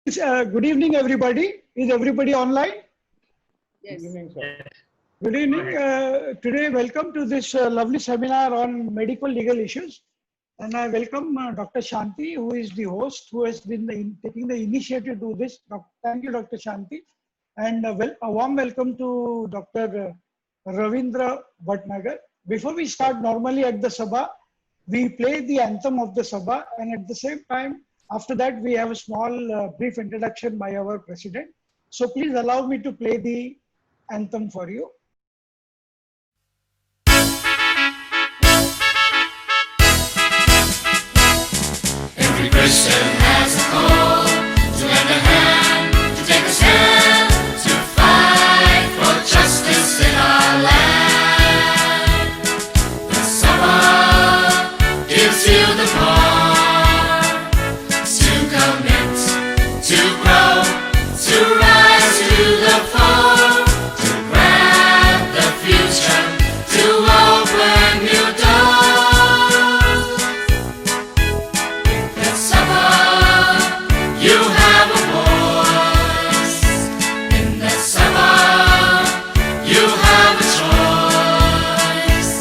Good evening, everybody. Is everybody online? Yes. Good evening, sir. Good evening. Today, welcome to this lovely seminar on medical legal issues. And I welcome Dr. Shanti, who is the host, who has been taking the initiative to do this. Thank you, Dr. Shanti. And a warm welcome to Dr. Ravindra Bhatnagar. Before we start, normally at the Sabha, we play the anthem of the Sabha, and at the same time, after that, we have a small brief introduction by our president. So please allow me to play the anthem for you. Every Christian has a call to lend a hand, to take a stand, to fight for justice in our land. The Sabha gives you the power to commit, to grow, to rise to the fore, to grab the future, to open new doors. The Sabha, you have a voice. In the Sabha, you have a choice.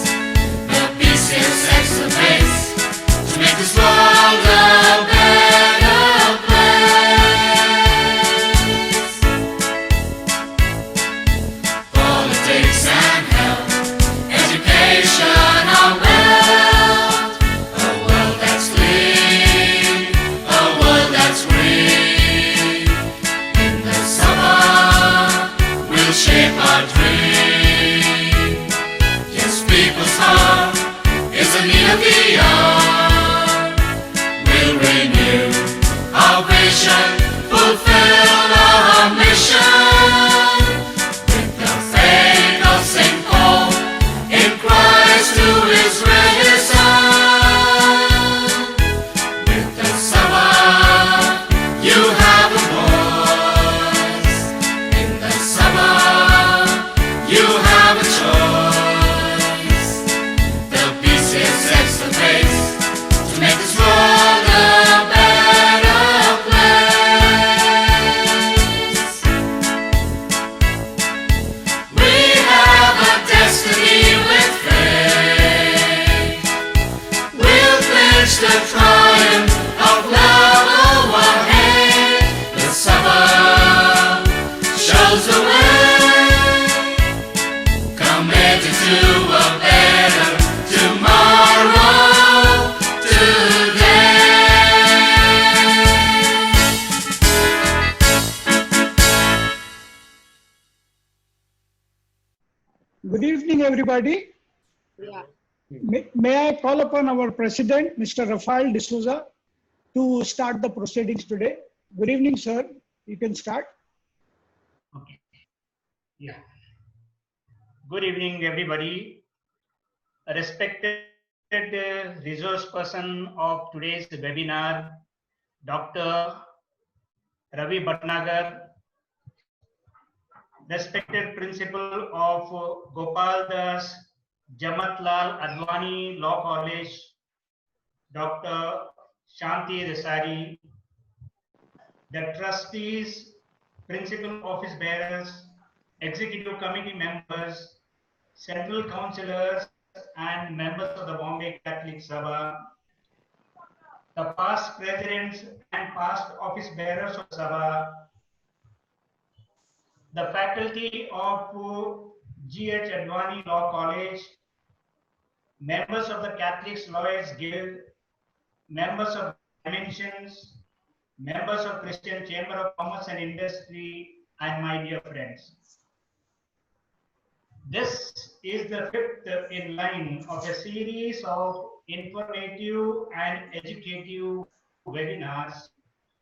The BCS sets the pace to make this world a better place. Politics and health, education, our wealth, a world that's clean, a world that's green. In the Sabha, we'll shape our dream. Yes, people's heart is in need of the hour. We'll renew our vision, fulfill our mission. With the faith of St. Paul in Christ who is risen. With the Sabha, you have a voice. In the Sabha, you have a choice. The BCS sets the pace to make this world a better place. We have a destiny with faith. We'll clinch the triumph of love over hate. The Sabha shows the way, committed to a better tomorrow today. Good evening, everybody. Yeah. May I call upon our president, Mr. Rafael D'Souza, to start the proceedings today. Good evening, sir. You can start. Okay. Yeah. Good evening, everybody. A respected resource person of today's webinar, Dr. Ravi Bhatnagar, respected principal of Gopal Das Jamatlal Advani Law College, Dr. Shanti Desari, the trustees, principal office bearers, executive committee members, central councillors, and members of the Bombay Catholic Sabha, the past presidents and past office bearers of Sabha, the faculty of G.H. Advani Law College, members of the Catholic Lawyers Guild, members of Dimensions, members of Christian Chamber of Commerce and Industry, and my dear friends. This is the fifth in line of a series of informative and educative webinars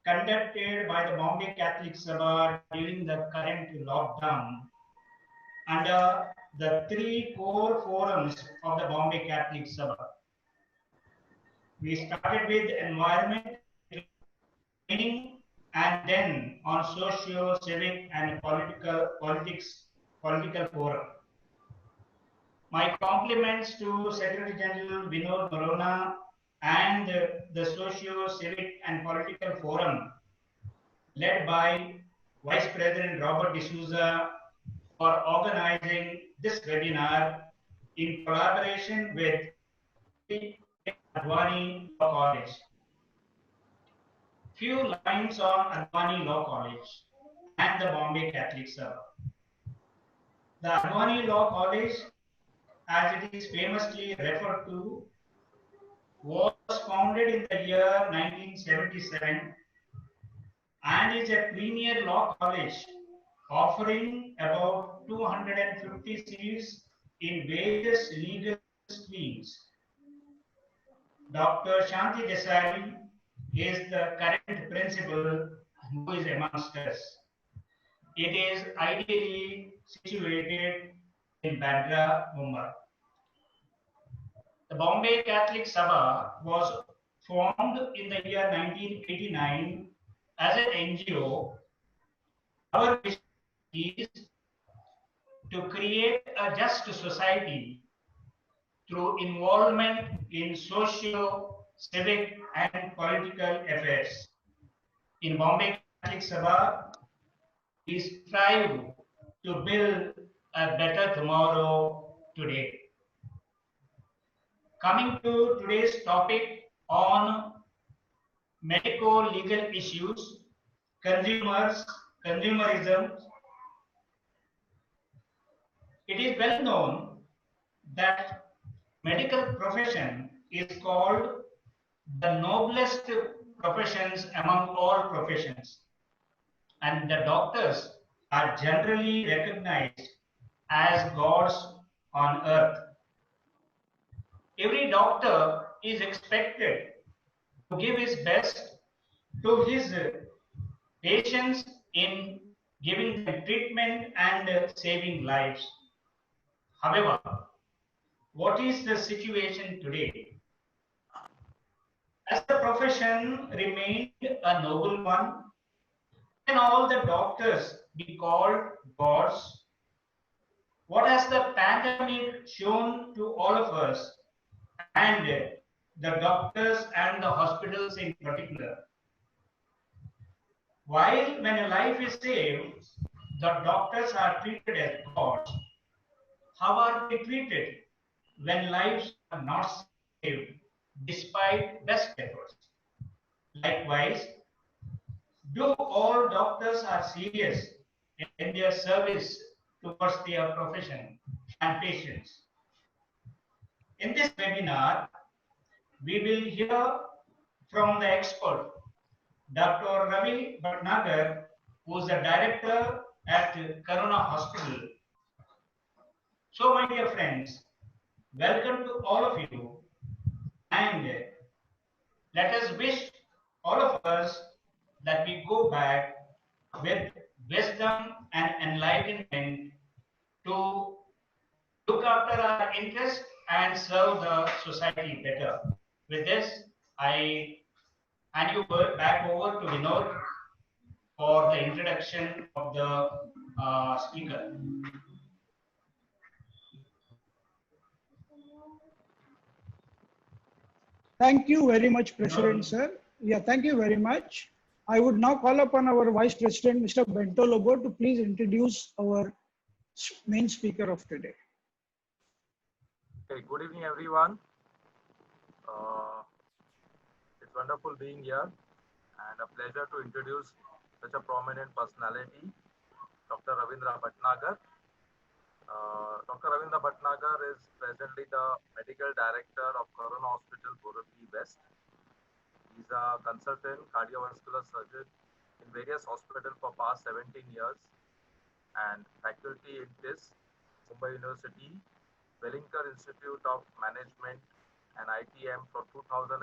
conducted by the Bombay Catholic Sabha during the current lockdown under the three core forums of the Bombay Catholic Sabha. We started with environment training and then on socio, civic and political forum. My compliments to Secretary General Vinod Morona and the Socio, Civic and Political Forum led by Vice President Robert D'Souza, for organizing this webinar in collaboration with Advani Law College. Few lines on Advani Law College and the Bombay Catholic Sava. The Advani Law College, as it is famously referred to, was founded in the year 1977 and is a premier law college offering about 250 seats in various legal streams. Dr. Shanti Desai is the current principal who is amongst us. It is ideally situated in Bandra, Mumbai. The Bombay Catholic Sabha was formed in the year 1989 as an NGO. Our mission is to create a just society through involvement in socio, civic, and political affairs. In Bombay Catholic Sabha, we strive to build a better tomorrow today. Coming to today's topic on medico-legal issues, consumerism. It is well known that medical profession is called the noblest professions among all professions, and the doctors are generally recognized as gods on earth. Every doctor is expected to give his best to his patients in giving them treatment and saving lives. However, what is the situation today? As the profession remained a noble one, can all the doctors be called gods? What has the pandemic shown to all of us, and the doctors and the hospitals in particular? While when a life is saved, the doctors are treated as gods, how are they treated when lives are not saved despite best efforts? Likewise, do all doctors are serious in their service towards their profession and patients? In this webinar, we will hear from the expert, Dr. Ravi Bhatnagar, who is the director at Karuna Hospital. So, my dear friends, welcome to all of you, and let us wish all of us that we go back with wisdom and enlightenment to look after our interests and serve the society better. With this, I hand you back over to Vinod for the introduction of the speaker. Thank you very much, President, sir. Yeah, thank you very much. I would now call upon our Vice President, Mr. Bento Lobo, to please introduce our main speaker of today. Okay, good evening, everyone. It's wonderful being here and a pleasure to introduce such a prominent personality, Dr. Ravindra Bhatnagar. Dr. Ravindra Bhatnagar is presently the Medical Director of Karuna Hospital, Borivali West. He's a consultant cardiovascular surgeon in various hospitals for past 17 years and faculty in this Mumbai University, Wellington Institute of Management and ITM from 2009,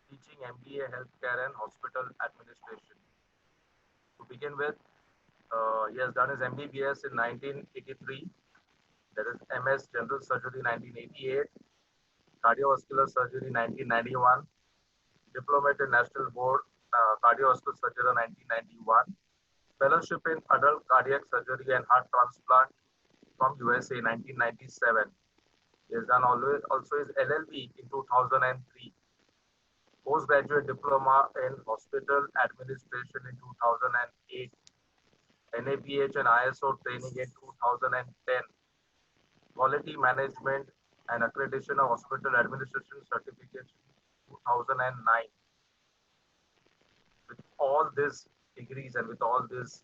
teaching MBA Healthcare and Hospital Administration. To begin with, he has done his MBBS in 1983, that is MS General Surgery 1988, Cardiovascular Surgery 1991, Diplomate in National Board Cardiovascular Surgery 1991, Fellowship in Adult Cardiac Surgery and Heart Transplant from USA 1997. He has done also his LLB in 2003. postgraduate diploma in hospital administration in 2008, NABH and ISO training in 2010, quality management and accreditation of hospital administration certificates in 2009. With all these degrees and with all these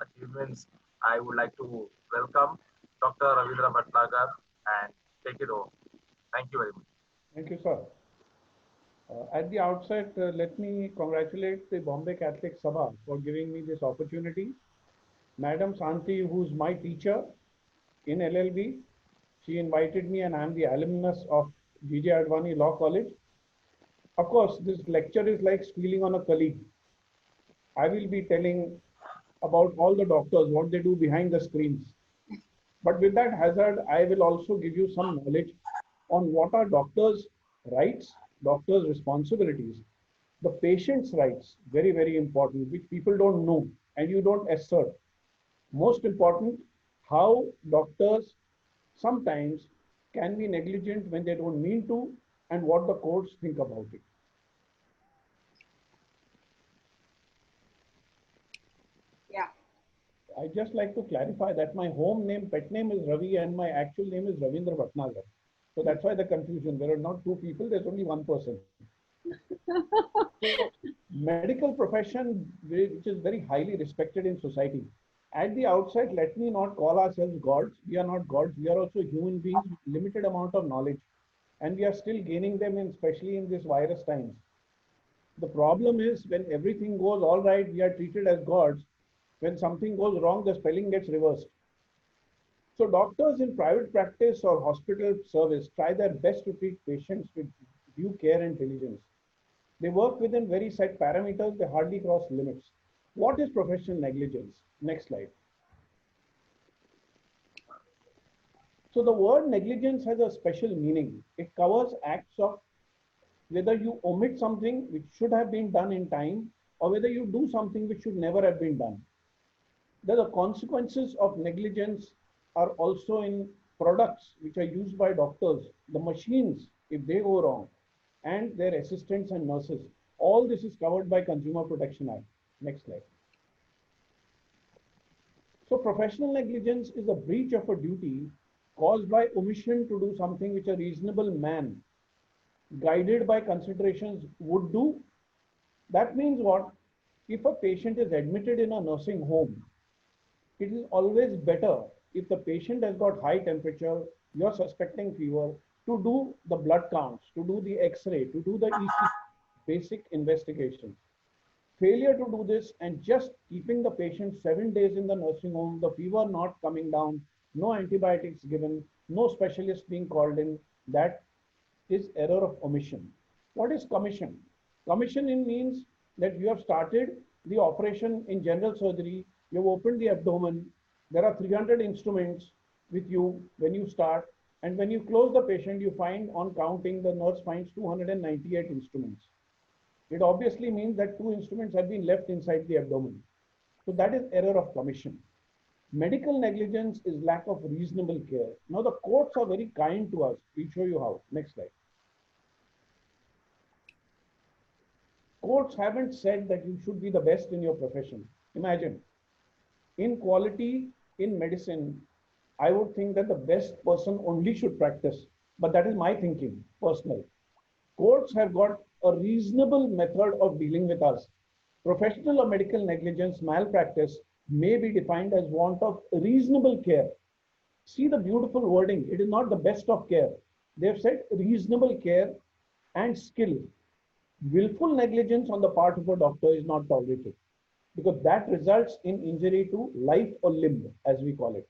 achievements, I would like to welcome Dr. Ravindra Bhatnagar and take it over. Thank you very much. Thank you, sir. At the outset, let me congratulate the Bombay Catholic Sabha for giving me this opportunity. Madam Santi, who's my teacher in LLB, she invited me and I'm the alumnus of G.J. Advani Law College. Of course, this lecture is like squealing on a colleague. I will be telling about all the doctors, what they do behind the screens. But with that hazard, I will also give you some knowledge on what are doctors' rights, doctors' responsibilities, the patient's rights, very, very important, which people don't know and you don't assert. Most important, how doctors sometimes can be negligent when they don't mean to and what the courts think about it. Yeah. I just like to clarify that my home name, pet name is Ravi and my actual name is Ravindra Bhatnagar. So that's why the confusion. There are not two people, there's only one person. So, medical profession, which is very highly respected in society. At the outset, let me not call ourselves gods. We are not gods. We are also human beings with limited amount of knowledge. And we are still gaining them, especially in this virus times. The problem is when everything goes all right, we are treated as gods. When something goes wrong, the spelling gets reversed. So doctors in private practice or hospital service try their best to treat patients with due care and diligence. They work within very set parameters, they hardly cross limits. What is professional negligence? Next slide. So the word negligence has a special meaning. It covers acts of whether you omit something which should have been done in time or whether you do something which should never have been done. The consequences of negligence are also in products which are used by doctors, the machines, if they go wrong, and their assistants and nurses. All this is covered by Consumer Protection Act. Next slide. So professional negligence is a breach of a duty caused by omission to do something which a reasonable man, guided by considerations, would do. That means what? If a patient is admitted in a nursing home, it is always better if the patient has got high temperature, you're suspecting fever, to do the blood counts, to do the X-ray, to do the ECG, basic investigations. Failure to do this and just keeping the patient 7 days in the nursing home, the fever not coming down, no antibiotics given, no specialist being called in, that is error of omission. What is commission? Commissioning means that you have started the operation in general surgery, you've opened the abdomen, there are 300 instruments with you when you start, and when you close the patient, you find on counting, the nurse finds 298 instruments. It obviously means that 2 instruments have been left inside the abdomen. So that is error of commission. Medical negligence is lack of reasonable care. Now the courts are very kind to us. We'll show you how. Next slide. Courts haven't said that you should be the best in your profession. Imagine, in quality, in medicine, I would think that the best person only should practice, but that is my thinking, personal. Courts have got a reasonable method of dealing with us. Professional or medical negligence, malpractice may be defined as want of reasonable care. See the beautiful wording. It is not the best of care. They've said reasonable care and skill. Willful negligence on the part of a doctor is not tolerated because that results in injury to life or limb, as we call it.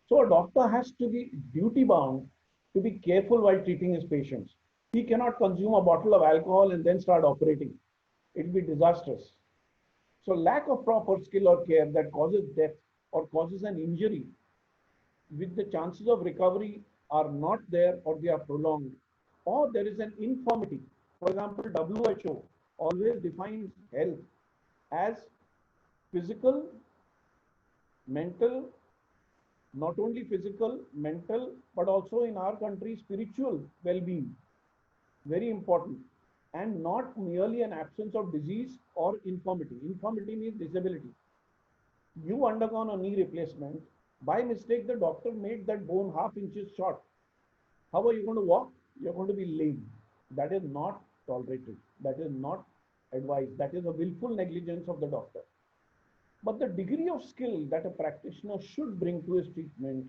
So a doctor has to be duty bound to be careful while treating his patients. He cannot consume a bottle of alcohol and then start operating. It will be disastrous. So lack of proper skill or care that causes death or causes an injury, with the chances of recovery are not there or they are prolonged, or there is an infirmity. For example, WHO always defines health as physical, mental, not only physical, mental, but also in our country, spiritual well-being. very important, and not merely an absence of disease or infirmity. Infirmity means disability. You undergone a knee replacement. By mistake, the doctor made that bone half inches short. How are you going to walk? You're going to be lame. That is not tolerated. That is not advised. That is a willful negligence of the doctor. But the degree of skill that a practitioner should bring to his treatment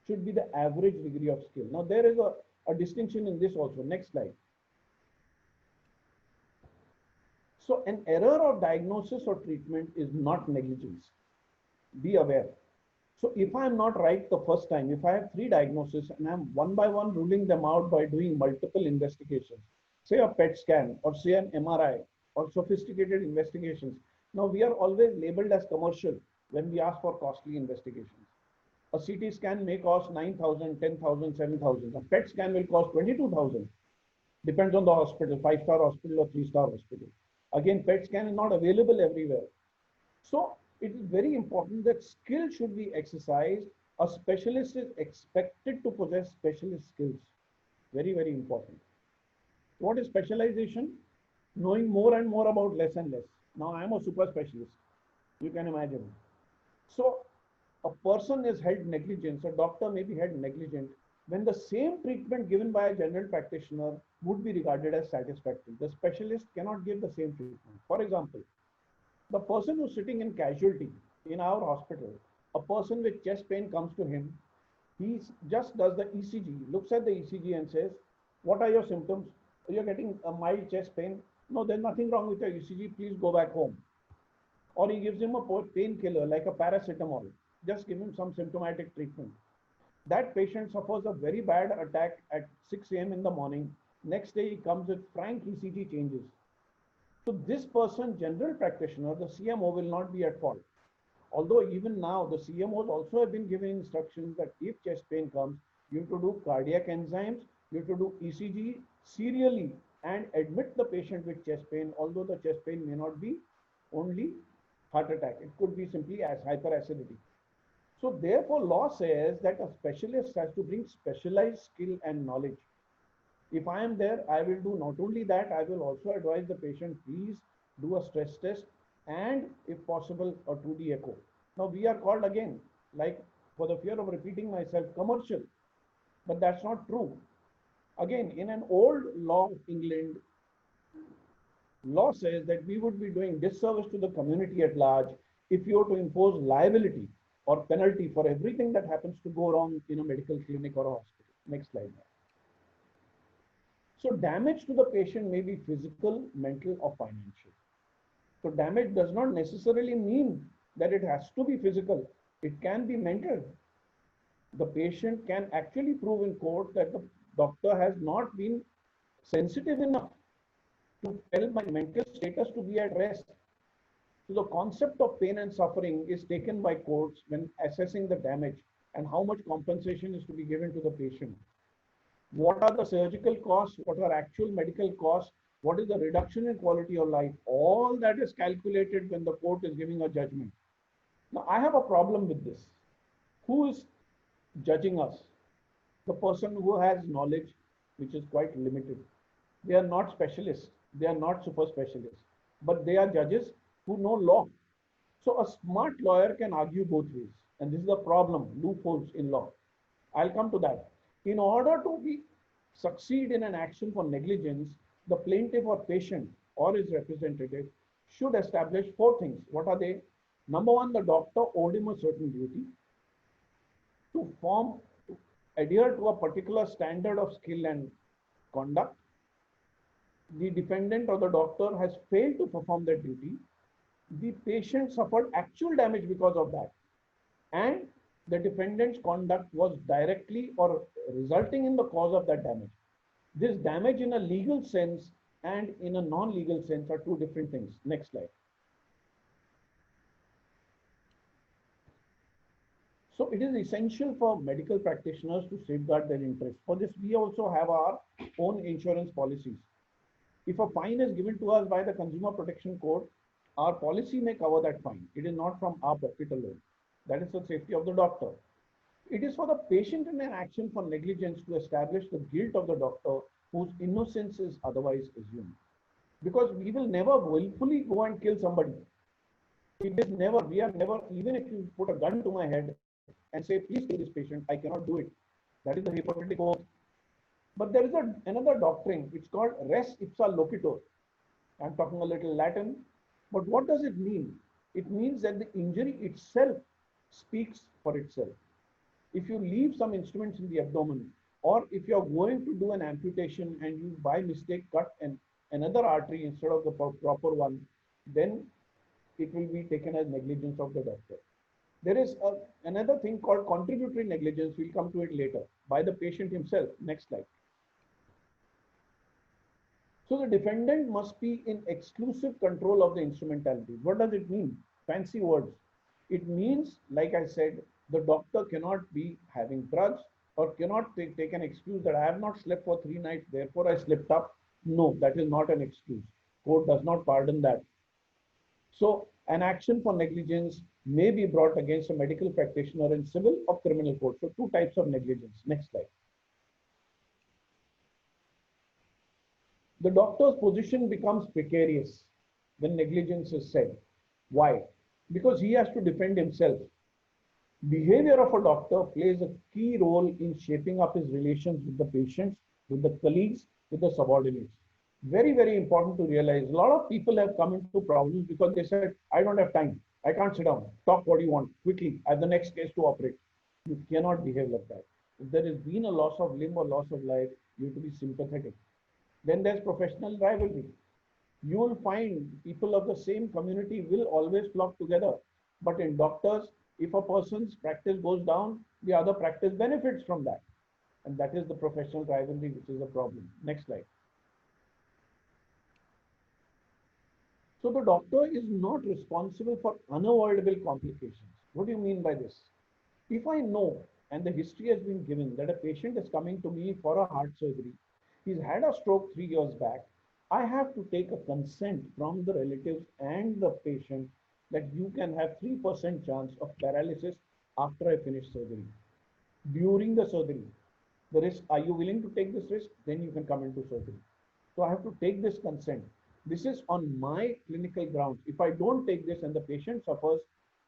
should be the average degree of skill. Now, there is a distinction in this also. Next slide. So, an error of diagnosis or treatment is not negligence. Be aware. So if I'm not right the first time, if I have 3 diagnoses and I'm one by one ruling them out by doing multiple investigations, say a PET scan or say an MRI or sophisticated investigations. Now we are always labeled as commercial when we ask for costly investigations. A CT scan may cost 9,000, 10,000, 7,000. A PET scan will cost 22,000. Depends on the hospital, 5-star hospital or 3-star hospital. Again, PET scan is not available everywhere. So it is very important that skill should be exercised. A specialist is expected to possess specialist skills. Very, very important. What is specialization? Knowing more and more about less and less. Now I am a super specialist. You can imagine. So a person is held negligent, a doctor may be held negligent when the same treatment given by a general practitioner would be regarded as satisfactory. The specialist cannot give the same treatment. For example, the person who's sitting in casualty in our hospital, a person with chest pain comes to him, he just does the ECG, looks at the ECG and says, what are your symptoms? You're getting a mild chest pain. No, there's nothing wrong with your ECG, please go back home. Or he gives him a painkiller like a paracetamol, just give him some symptomatic treatment. That patient suffers a very bad attack at 6 a.m. in the morning. Next day he comes with frank ECG changes. So this person, general practitioner, the CMO will not be at fault. Although even now the CMOs also have been given instructions that if chest pain comes, you have to do cardiac enzymes, you have to do ECG serially and admit the patient with chest pain, although the chest pain may not be only heart attack. It could be simply as hyperacidity. So therefore law says that a specialist has to bring specialized skill and knowledge. If I am there, I will do not only that, I will also advise the patient, please do a stress test and if possible, a 2D echo. Now we are called again, like for the fear of repeating myself, commercial, but that's not true. Again, in an old law of England, law says that we would be doing disservice to the community at large if you were to impose liability or penalty for everything that happens to go wrong in a medical clinic or a hospital. Next slide. So damage to the patient may be physical, mental, or financial. So damage does not necessarily mean that it has to be physical. It can be mental. The patient can actually prove in court that the doctor has not been sensitive enough to tell my mental status to be at rest. So the concept of pain and suffering is taken by courts when assessing the damage and how much compensation is to be given to the patient. What are the surgical costs? What are actual medical costs? What is the reduction in quality of life? All that is calculated when the court is giving a judgment. Now, I have a problem with this. Who is judging us? The person who has knowledge, which is quite limited. They are not specialists. They are not super specialists, but they are judges who know law. So a smart lawyer can argue both ways. And this is the problem, loopholes in law. I'll come to that. In order to succeed in an action for negligence, the plaintiff or patient or his representative should establish 4 things. What are they? Number 1, the doctor owed him a certain duty to adhere to a particular standard of skill and conduct. The defendant or the doctor has failed to perform that duty. The patient suffered actual damage because of that. And the defendant's conduct was directly or resulting in the cause of that damage. This damage in a legal sense and in a non-legal sense are 2 different things. Next slide. So it is essential for medical practitioners to safeguard their interests. For this, we also have our own insurance policies. If a fine is given to us by the Consumer Protection Court, our policy may cover that fine. It is not from our pocket alone. That is the safety of the doctor. It is for the patient in an action for negligence to establish the guilt of the doctor whose innocence is otherwise assumed. Because we will never willfully go and kill somebody. It is never, we are never, even if you put a gun to my head and say, please kill this patient, I cannot do it. That is the Hippocratic oath. But there is another doctrine, it's called res ipsa loquitur. I'm talking a little Latin, but what does it mean? It means that the injury itself speaks for itself. If you leave some instruments in the abdomen, or if you are going to do an amputation and you by mistake cut another artery instead of the proper one, then it will be taken as negligence of the doctor. There is another thing called contributory negligence. We'll come to it later, by the patient himself. Next slide. So the defendant must be in exclusive control of the instrumentality. What does it mean? Fancy words. It means, like I said, the doctor cannot be having drugs or cannot take an excuse that I have not slept for 3 nights, therefore I slipped up. No, that is not an excuse. Court does not pardon that. So an action for negligence may be brought against a medical practitioner in civil or criminal court. So 2 types of negligence. Next slide. The doctor's position becomes precarious when negligence is said. Why? Because he has to defend himself. Behavior of a doctor plays a key role in shaping up his relations with the patients, with the colleagues, with the subordinates. Very, very important to realize. A lot of people have come into problems because they said, I don't have time. I can't sit down. Talk what you want quickly. I have the next case to operate. You cannot behave like that. If there has been a loss of limb or loss of life, you have to be sympathetic. Then there's professional rivalry. You will find people of the same community will always flock together. But in doctors, if a person's practice goes down, the other practice benefits from that. And that is the professional rivalry, which is a problem. Next slide. So the doctor is not responsible for unavoidable complications. What do you mean by this? If I know, and the history has been given, that a patient is coming to me for a heart surgery, he's had a stroke 3 years back, I have to take a consent from the relatives and the patient that you can have 3% chance of paralysis after I finish surgery. During the surgery, the risk, are you willing to take this risk? Then you can come into surgery. So I have to take this consent. This is on my clinical grounds. If I don't take this and the patient suffers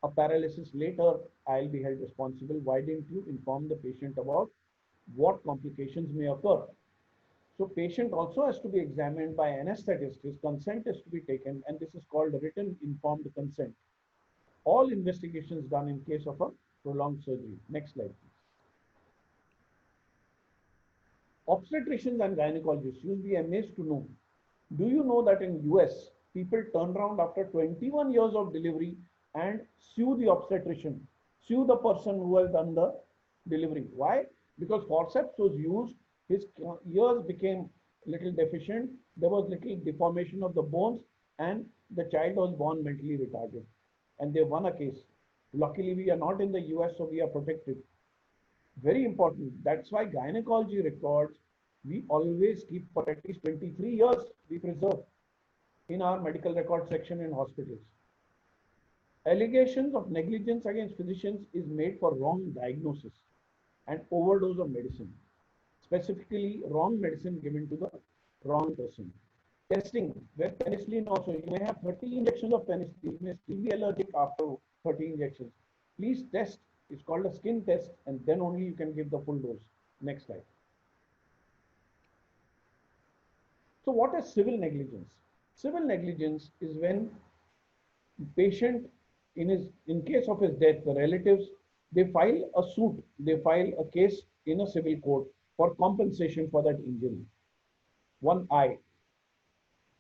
a paralysis later, I'll be held responsible. Why didn't you inform the patient about what complications may occur? So patient also has to be examined by anesthetist. His consent is to be taken, and this is called written informed consent. All investigations done in case of a prolonged surgery. Next slide, please. Obstetricians and gynecologists, you'll be amazed to know. Do you know that in US, people turn around after 21 years of delivery and sue the obstetrician, sue the person who has done the delivery. Why? Because forceps was used, his ears became little deficient, there was little deformation of the bones, and the child was born mentally retarded. And they won a case. Luckily, we are not in the US, so we are protected. Very important. That's why gynecology records, we always keep for at least 23 years, we preserve in our medical record section in hospitals. Allegations of negligence against physicians is made for wrong diagnosis and overdose of medicine. Specifically, wrong medicine given to the wrong person. Testing, where penicillin also, you may have 30 injections of penicillin, you may still be allergic after 30 injections. Please test, it's called a skin test, and then only you can give the full dose. Next slide. So what is civil negligence? Civil negligence is when patient, in case of his death, the relatives, they file a suit, they file a case in a civil court for compensation for that injury. One eye.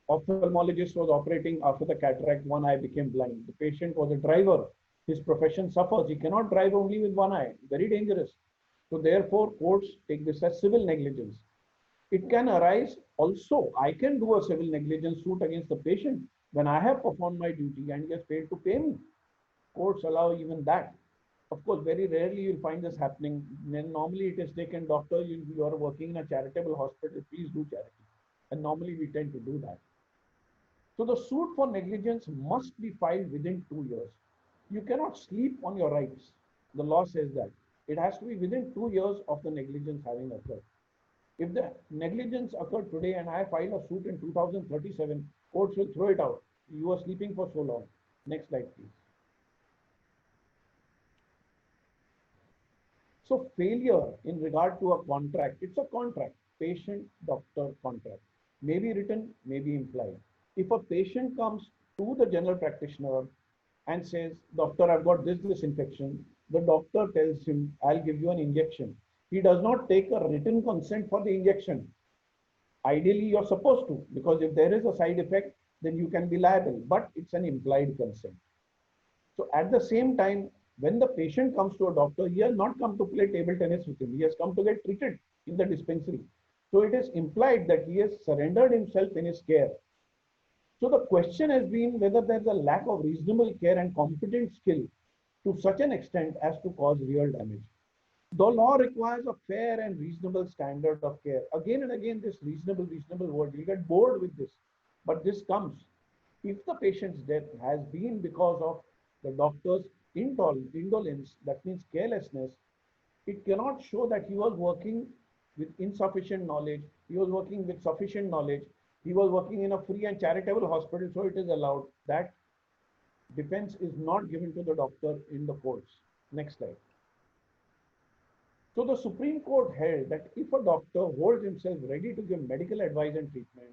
Ophthalmologist was operating after the cataract, one eye became blind. The patient was a driver. His profession suffers. He cannot drive only with one eye. Very dangerous. So therefore, courts take this as civil negligence. It can arise also. I can do a civil negligence suit against the patient when I have performed my duty and he has failed to pay me. Courts allow even that. Of course, very rarely you'll find this happening. Normally it is taken, doctor, you are working in a charitable hospital, please do charity. And normally we tend to do that. So the suit for negligence must be filed within 2 years. You cannot sleep on your rights. The law says that. It has to be within 2 years of the negligence having occurred. If the negligence occurred today and I file a suit in 2037, courts will throw it out. You were sleeping for so long. Next slide, please. So failure in regard to a contract, it's a contract, patient-doctor contract, may be written, may be implied. If a patient comes to the general practitioner and says, doctor, I've got this infection, the doctor tells him, I'll give you an injection. He does not take a written consent for the injection. Ideally, you're supposed to, because if there is a side effect, then you can be liable, but it's an implied consent. So at the same time, when the patient comes to a doctor, he has not come to play table tennis with him. He has come to get treated in the dispensary. So it is implied that he has surrendered himself in his care. So the question has been whether there's a lack of reasonable care and competent skill to such an extent as to cause real damage. The law requires a fair and reasonable standard of care. Again and again, this reasonable word, you get bored with this, but this comes. If the patient's death has been because of the doctor's indolence, that means carelessness, it cannot show that he was working with insufficient knowledge, he was working with sufficient knowledge, he was working in a free and charitable hospital, so it is allowed. That defense is not given to the doctor in the courts. Next slide. So the Supreme Court held that if a doctor holds himself ready to give medical advice and treatment,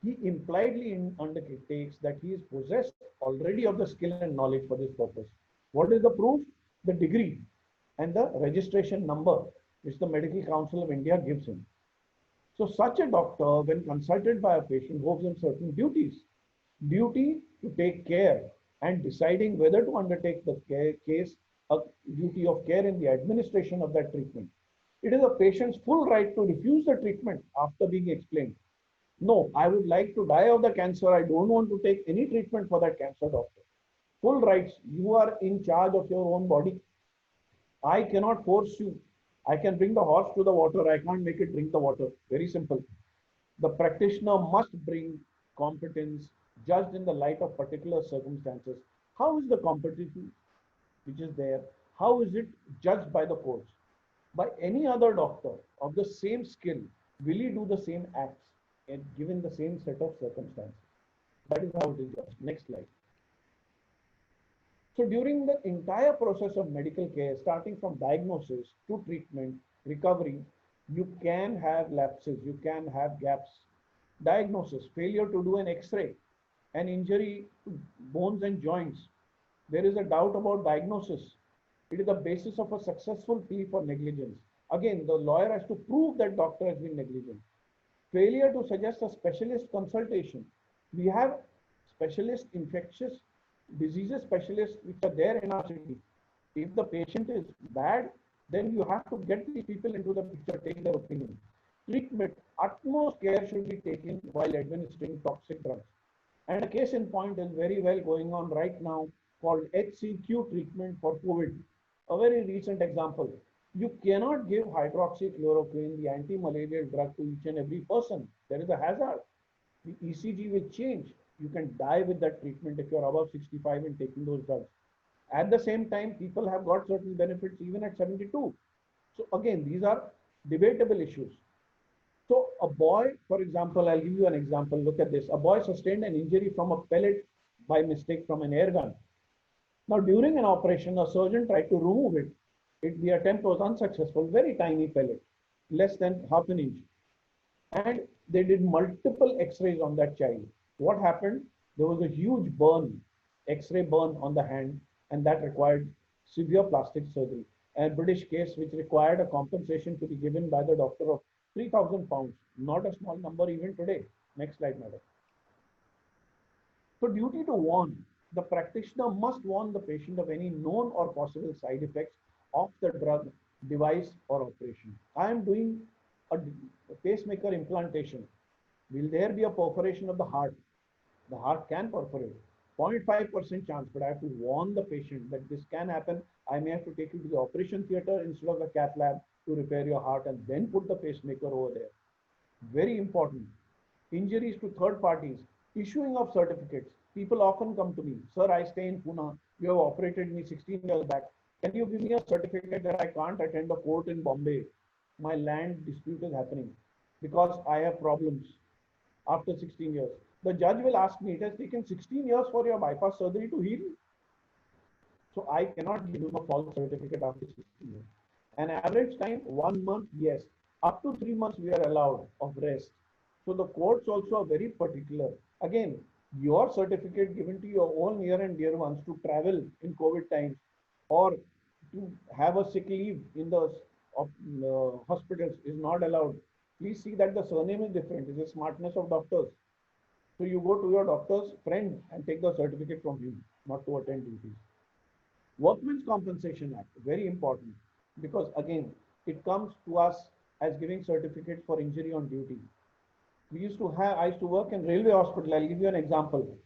he impliedly undertakes that he is possessed already of the skill and knowledge for this purpose. What is the proof? The degree and the registration number which the Medical Council of India gives him. So such a doctor, when consulted by a patient, owes him certain duties. Duty to take care and deciding whether to undertake the case, a duty of care in the administration of that treatment. It is a patient's full right to refuse the treatment after being explained. No, I would like to die of the cancer. I don't want to take any treatment for that cancer, doctor. Full rights. You are in charge of your own body. I cannot force you. I can bring the horse to the water. I can't make it drink the water. Very simple. The practitioner must bring competence judged in the light of particular circumstances. How is the competence which is there? How is it judged by the courts? By any other doctor of the same skill, will he do the same acts and given the same set of circumstances? That is how it is judged. Next slide. So during the entire process of medical care, starting from diagnosis to treatment, recovery, you can have lapses, you can have gaps. Diagnosis, failure to do an X-ray, an injury to bones and joints. There is a doubt about diagnosis. It is the basis of a successful plea for negligence. Again, the lawyer has to prove that doctor has been negligent. Failure to suggest a specialist consultation. We have specialist infectious diseases specialists which are there in our city. If the patient is bad, then you have to get these people into the picture, take their opinion. Treatment, utmost care should be taken while administering toxic drugs. And a case in point is very well going on right now called HCQ treatment for COVID. A very recent example. You cannot give hydroxychloroquine, the anti-malarial drug, to each and every person. There is a hazard. The ECG will change. You can die with that treatment if you're above 65 and taking those drugs. At the same time, people have got certain benefits even at 72. So again, these are debatable issues. So a boy, for example, I'll give you an example. Look at this. A boy sustained an injury from a pellet by mistake from an air gun. Now, during an operation, a surgeon tried to remove it. The attempt was unsuccessful, very tiny pellet, less than half an inch. And they did multiple X-rays on that child. What happened? There was a huge burn, X-ray burn on the hand, and that required severe plastic surgery. A British case which required a compensation to be given by the doctor of 3,000 pounds, not a small number even today. Next slide, madam. So duty to warn. The practitioner must warn the patient of any known or possible side effects of the drug, device, or operation. I am doing a pacemaker implantation. Will there be a perforation of the heart? The heart can perforate. 0.5% chance, but I have to warn the patient that this can happen. I may have to take you to the operation theater instead of the cath lab to repair your heart and then put the pacemaker over there. Very important. Injuries to third parties. Issuing of certificates. People often come to me, sir, I stay in Pune. You have operated me 16 years back. Can you give me a certificate that I can't attend a court in Bombay? My land dispute is happening. because I have problems after 16 years. The judge will ask me, it has taken 16 years for your bypass surgery to heal. So I cannot give him a false certificate after 16 years. An average time, 1 month, yes. Up to 3 months we are allowed of rest. So the courts also are very particular. Again, your certificate given to your own near and dear ones to travel in COVID times or to have a sick leave in the hospitals is not allowed. Please see that the surname is different. It's the smartness of doctors. So you go to your doctor's friend and take the certificate from him, not to attend duties. Workmen's Compensation Act, very important, because again, it comes to us as giving certificates for injury on duty. I used to work in railway hospital. I'll give you an example.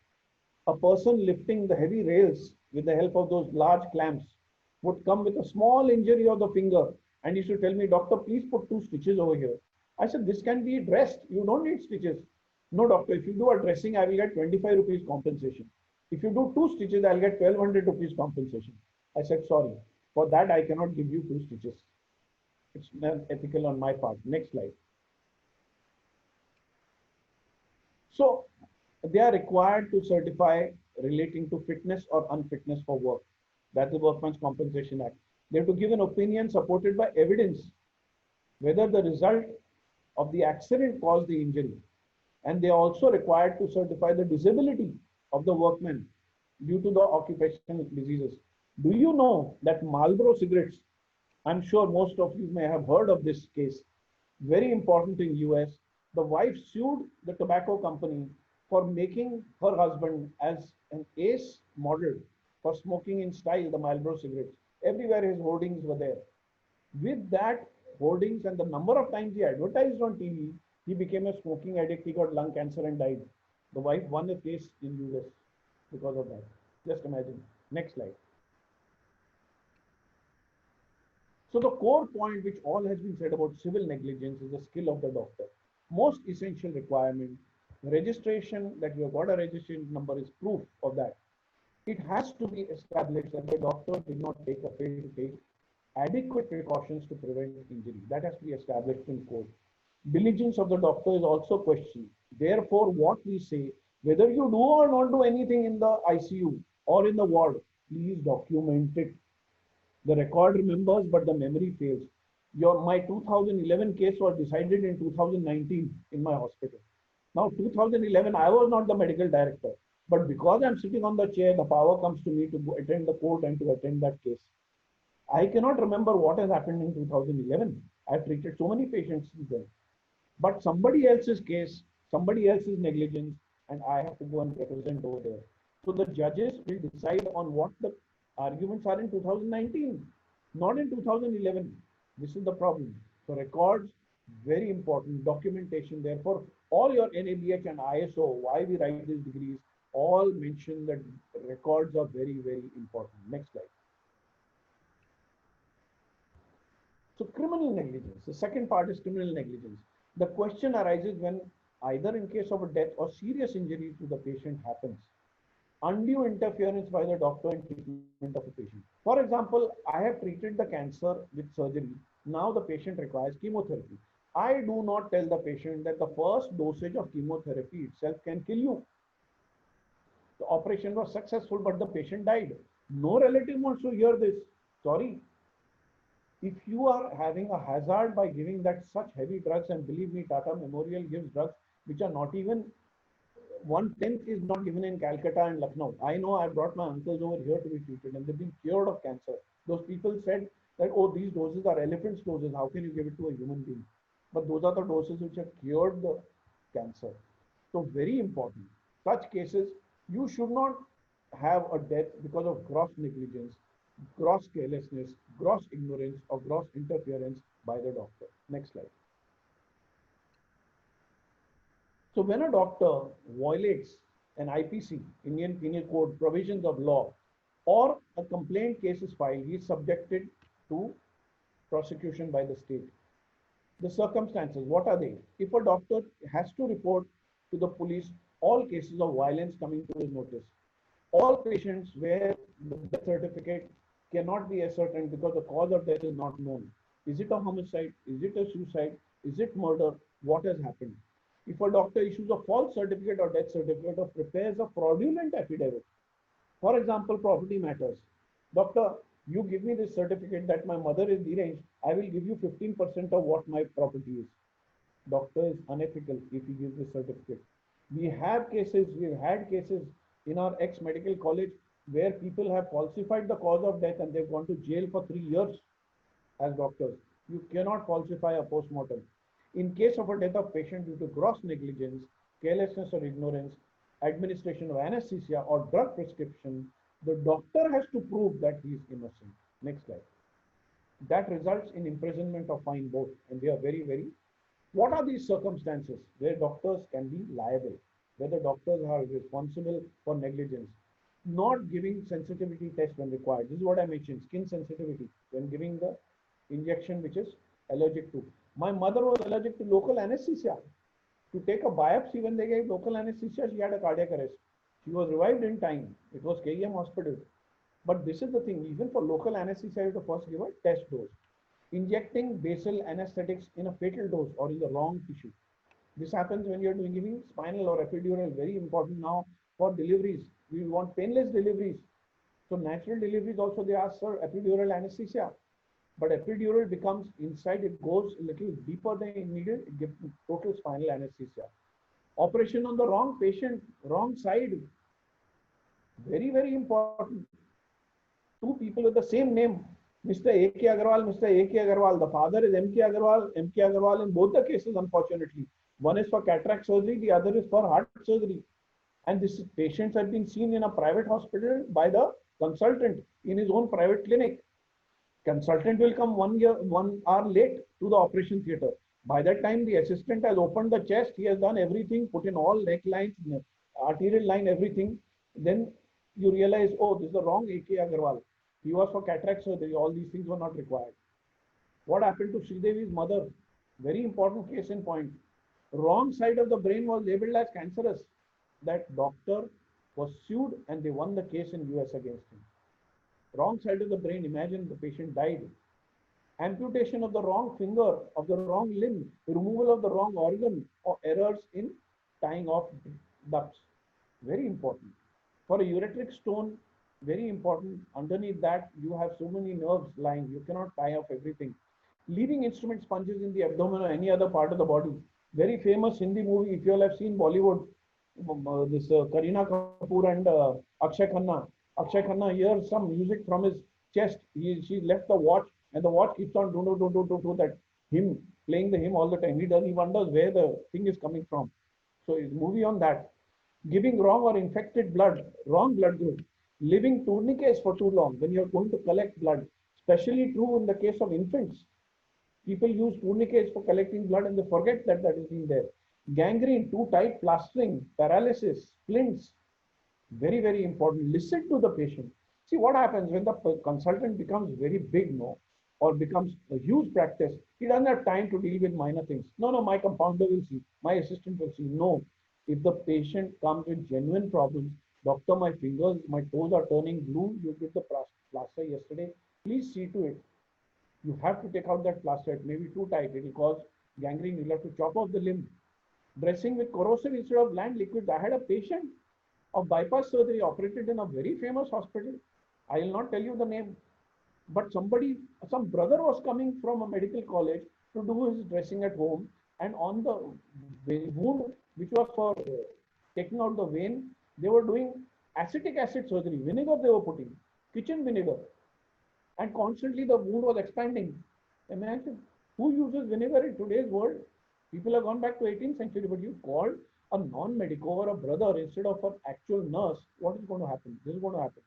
A person lifting the heavy rails with the help of those large clamps would come with a small injury of the finger and he should tell me, doctor, please put 2 stitches over here. I said, this can be dressed. You don't need stitches. No, doctor, if you do a dressing, I will get 25 rupees compensation. If you do 2 stitches, I'll get 1200 rupees compensation. I said, sorry, for that I cannot give you 2 stitches. It's not ethical on my part. Next slide. So they are required to certify relating to fitness or unfitness for work. That's the Workmen's Compensation Act. They have to give an opinion supported by evidence whether the result of the accident caused the injury. And they are also required to certify the disability of the workman due to the occupational diseases. Do you know that Marlboro cigarettes, I'm sure most of you may have heard of this case, very important in US. The wife sued the tobacco company for making her husband as an ace model for smoking in style the Marlboro cigarettes. Everywhere his hoardings were there. With that hoardings and the number of times he advertised on TV, he became a smoking addict. He got lung cancer and died. The wife won a case in US because of that. Just imagine. Next slide. So the core point which all has been said about civil negligence is the skill of the doctor. Most essential requirement, registration, that you have got a registration number is proof of that. It has to be established that the doctor did not fail to take adequate precautions to prevent injury. That has to be established in court. Diligence of the doctor is also questioned. Therefore, what we say, whether you do or not do anything in the ICU or in the ward, please document it. The record remembers, but the memory fails. My 2011 case was decided in 2019 in my hospital. Now, 2011, I was not the medical director, but because I'm sitting on the chair, the power comes to me to attend the court and to attend that case. I cannot remember what has happened in 2011. I've treated so many patients since then. But somebody else's case, somebody else's negligence, and I have to go and represent over there. So the judges will decide on what the arguments are in 2019, not in 2011. This is the problem. So records, very important. Documentation. Therefore, all your NABH and ISO, why we write these degrees, all mention that records are very, very important. Next slide. So criminal negligence. The second part is criminal negligence. The question arises when either in case of a death or serious injury to the patient happens. Undue interference by the doctor in treatment of a patient. For example, I have treated the cancer with surgery. Now the patient requires chemotherapy. I do not tell the patient that the first dosage of chemotherapy itself can kill you. The operation was successful, but the patient died. No relative wants to hear this. Sorry. If you are having a hazard by giving that such heavy drugs, and believe me, Tata Memorial gives drugs which are not even 1/10 is not given in Calcutta and Lucknow. I know I brought my uncles over here to be treated and they've been cured of cancer. Those people said that, oh, these doses are elephant's doses. How can you give it to a human being? But those are the doses which have cured the cancer. So very important. Such cases, you should not have a death because of gross negligence, gross carelessness, gross ignorance, or gross interference by the doctor. Next slide. So when a doctor violates an IPC, Indian Penal Code provisions of law, or a complaint case is filed, he is subjected to prosecution by the state. The circumstances, what are they? If a doctor has to report to the police all cases of violence coming to his notice, all patients where the death certificate cannot be ascertained because the cause of death is not known. Is it a homicide? Is it a suicide? Is it murder? What has happened? If a doctor issues a false certificate or death certificate or prepares a fraudulent affidavit, for example, property matters. Doctor, you give me this certificate that my mother is deranged, I will give you 15% of what my property is. Doctor is unethical if he gives this certificate. We've had cases in our ex-medical college where people have falsified the cause of death and they've gone to jail for 3 years as doctors. You cannot falsify a post-mortem. In case of a death of patient due to gross negligence, carelessness or ignorance, administration of anesthesia or drug prescription, the doctor has to prove that he is innocent. Next slide. That results in imprisonment or fine both, and they are very, very. What are these circumstances where doctors can be liable, where the doctors are responsible for negligence? Not giving sensitivity test when required. This is what I mentioned, skin sensitivity when giving the injection which is allergic to. My mother was allergic to local anesthesia. To take a biopsy when they gave local anesthesia, she had a cardiac arrest. She was revived in time. It was KEM hospital. But this is the thing, even for local anesthesia, you have to first give a test dose. Injecting basal anesthetics in a fatal dose or in the wrong tissue. This happens when you're giving spinal or epidural, very important now for deliveries. We want painless deliveries. So natural deliveries also they ask for epidural anesthesia. But epidural becomes inside, it goes a little deeper than needed, it gives total spinal anesthesia. Operation on the wrong patient, wrong side. Very, very important. Two people with the same name, Mr. A.K. Agarwal, Mr. A.K. Agarwal. The father is M.K. Agarwal, M.K. Agarwal in both the cases, unfortunately. One is for cataract surgery, the other is for heart surgery. And these patients have been seen in a private hospital by the consultant in his own private clinic. Consultant will come 1 hour late to the operation theatre. By that time, the assistant has opened the chest. He has done everything, put in all neck lines, arterial line, everything. Then you realize, oh, this is the wrong A.K. Agarwal. He was for cataract surgery. All these things were not required. What happened to Sridevi's mother? Very important case in point. Wrong side of the brain was labeled as cancerous. That doctor was sued and they won the case in US against him. Wrong side of the brain, imagine the patient died. Amputation of the wrong finger, of the wrong limb, removal of the wrong organ, or errors in tying off ducts. Very important. For a ureteric stone, very important. Underneath that, you have so many nerves lying. You cannot tie off everything. Leaving instrument sponges in the abdomen or any other part of the body. Very famous Hindi movie, if you all have seen Bollywood, this Kareena Kapoor and Akshay Khanna. Akshay Khanna hears some music from his chest. She left the watch and the watch keeps on do that hymn, playing the hymn all the time. He wonders where the thing is coming from. So it's movie on that. Giving wrong or infected blood, wrong blood group. Leaving tourniquets for too long when you're going to collect blood. Especially true in the case of infants. People use tourniquets for collecting blood and they forget that that is in there. Gangrene, too tight plastering, paralysis, splints. Very, very important. Listen to the patient. See what happens when the consultant becomes very big, or becomes a huge practice. He doesn't have time to deal with minor things. No, my compounder will see. My assistant will see. No. If the patient comes with genuine problems, doctor, my fingers, my toes are turning blue. You did the plaster yesterday. Please see to it. You have to take out that plaster. It may be too tight. It will cause gangrene. You'll have to chop off the limb. Dressing with corrosive instead of bland liquids. I had a patient of bypass surgery operated in a very famous hospital. I will not tell you the name. But some brother was coming from a medical college to do his dressing at home. And on the wound, which was for taking out the vein, they were doing acetic acid surgery. Vinegar they were putting. Kitchen vinegar. And constantly the wound was expanding. Imagine, who uses vinegar in today's world? People have gone back to 18th century, but you called a non-medico or a brother instead of an actual nurse. What is going to happen? This is going to happen.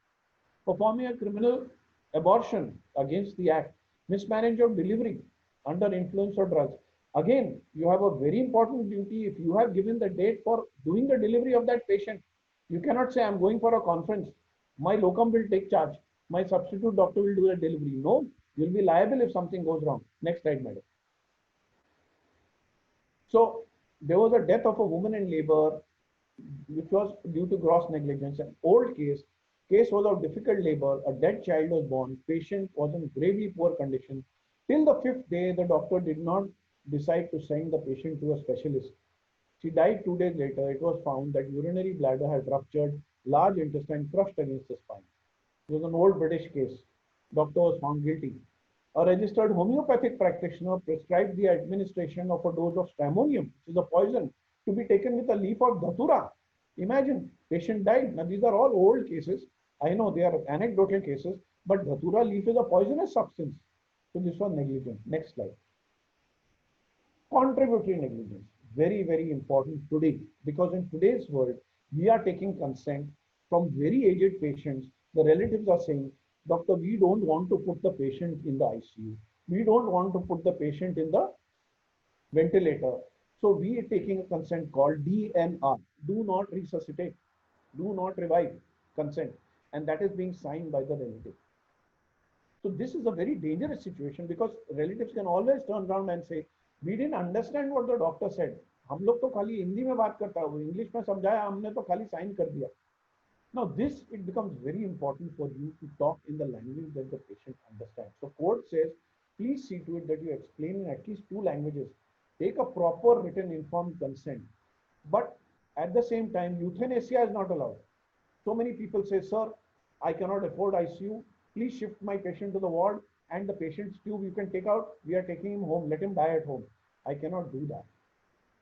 Performing a criminal abortion against the act. Mismanagement of delivery under influence of drugs. Again, you have a very important duty. If you have given the date for doing the delivery of that patient, you cannot say, I'm going for a conference. My locum will take charge. My substitute doctor will do the delivery. No, you'll be liable if something goes wrong. Next slide, madam. So there was a death of a woman in labor, which was due to gross negligence. An old case was of difficult labor. A dead child was born. Patient was in gravely poor condition. Till the 5th day, the doctor did not decide to send the patient to a specialist. She died 2 days later. It was found that urinary bladder had ruptured, large intestine crushed against the spine. It was an old British case. Doctor was found guilty. A registered homeopathic practitioner prescribed the administration of a dose of stramonium, which is a poison, to be taken with a leaf of dhatura. Imagine, patient died. Now, these are all old cases. I know they are anecdotal cases, but dhatura leaf is a poisonous substance. So this was negligent. Next slide. Contributory negligence. Very, very important today, because in today's world, we are taking consent from very aged patients. The relatives are saying, doctor, we don't want to put the patient in the ICU. We don't want to put the patient in the ventilator. So we are taking a consent called DNR, do not resuscitate, do not revive consent. And that is being signed by the relative. So this is a very dangerous situation, because relatives can always turn around and say, we didn't understand what the doctor said. हम लोग तो खाली हिंदी में बात करता है, वो English में समझाया, हमने तो खाली साइन कर दिया. Now this, it becomes very important for you to talk in the language that the patient understands. So court says, please see to it that you explain in at least 2 languages. Take a proper written informed consent. But at the same time, euthanasia is not allowed. So many people say, sir, I cannot afford ICU. Please shift my patient to the ward, and the patient's tube you can take out. We are taking him home. Let him die at home. I cannot do that.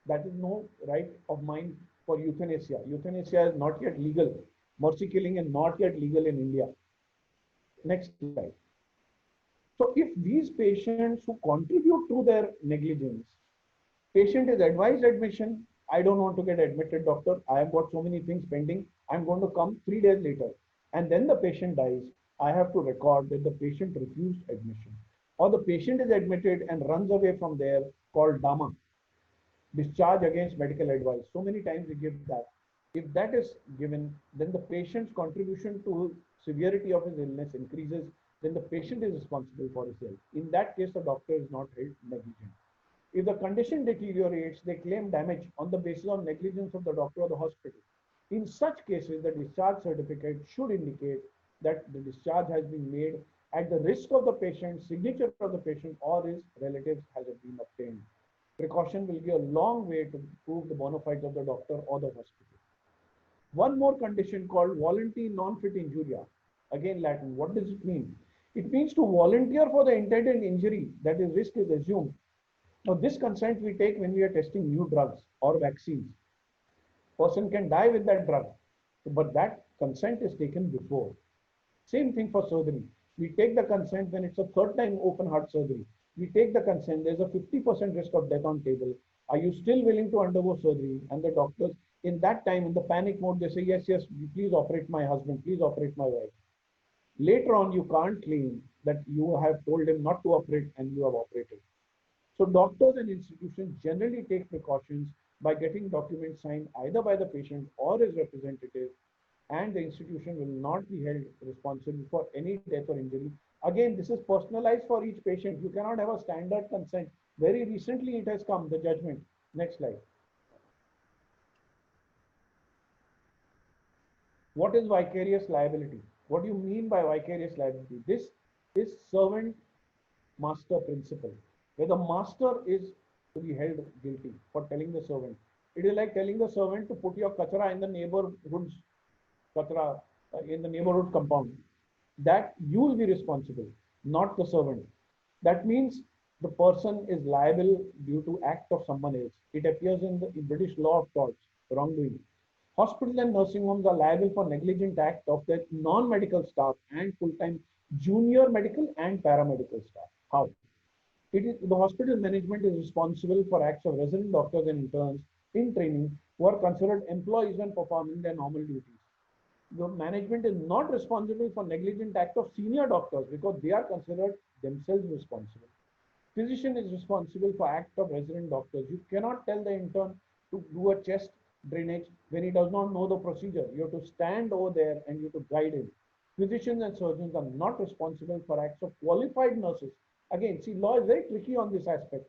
That is no right of mine for euthanasia. Euthanasia is not yet legal. Mercy killing is not yet legal in India. Next slide. So if these patients who contribute to their negligence, patient is advised admission, I don't want to get admitted, doctor. I have got so many things pending. I'm going to come 3 days later. And then the patient dies. I have to record that the patient refused admission. Or the patient is admitted and runs away from there, called DAMA, discharge against medical advice. So many times we give that. If that is given, then the patient's contribution to severity of his illness increases. Then the patient is responsible for his health. In that case, the doctor is not held negligent. If the condition deteriorates, they claim damage on the basis of negligence of the doctor or the hospital. In such cases, the discharge certificate should indicate that the discharge has been made at the risk of the patient, signature of the patient or his relatives has been obtained. Precaution will go a long way to prove the bona fides of the doctor or the hospital. One more condition called voluntary non-fit injuria. Again, Latin. What does it mean? It means to volunteer for the intended injury, that is, risk is assumed. Now, this consent we take when we are testing new drugs or vaccines. Person can die with that drug, but that consent is taken before. Same thing for surgery. We take the consent when it's a 3rd time open heart surgery. We take the consent, there's a 50% risk of death on table. Are you still willing to undergo surgery? And the doctors, in that time, in the panic mode, they say, yes, yes, please operate my husband, please operate my wife. Later on, you can't claim that you have told him not to operate and you have operated. So doctors and institutions generally take precautions by getting documents signed either by the patient or his representative, and the institution will not be held responsible for any death or injury. Again, this is personalized for each patient. You cannot have a standard consent. Very recently it has come, the judgment. Next slide. What is vicarious liability? What do you mean by vicarious liability? This is servant master principle, where the master is to be held guilty for telling the servant. It is like telling the servant to put your kachra in the neighborhood's kachra, in the neighborhood compound. That you will be responsible, not the servant. That means the person is liable due to act of someone else. It appears in the British law of torts, wrongdoing. Hospitals and nursing homes are liable for negligent act of their non-medical staff and full-time junior medical and paramedical staff. How? It is the hospital management is responsible for acts of resident doctors and interns in training who are considered employees when performing their normal duties. The management is not responsible for negligent act of senior doctors because they are considered themselves responsible. Physician is responsible for act of resident doctors. You cannot tell the intern to do a chest drainage when he does not know the procedure. You have to stand over there and you have to guide him. Physicians and surgeons are not responsible for acts of qualified nurses. Again, see, law is very tricky on this aspect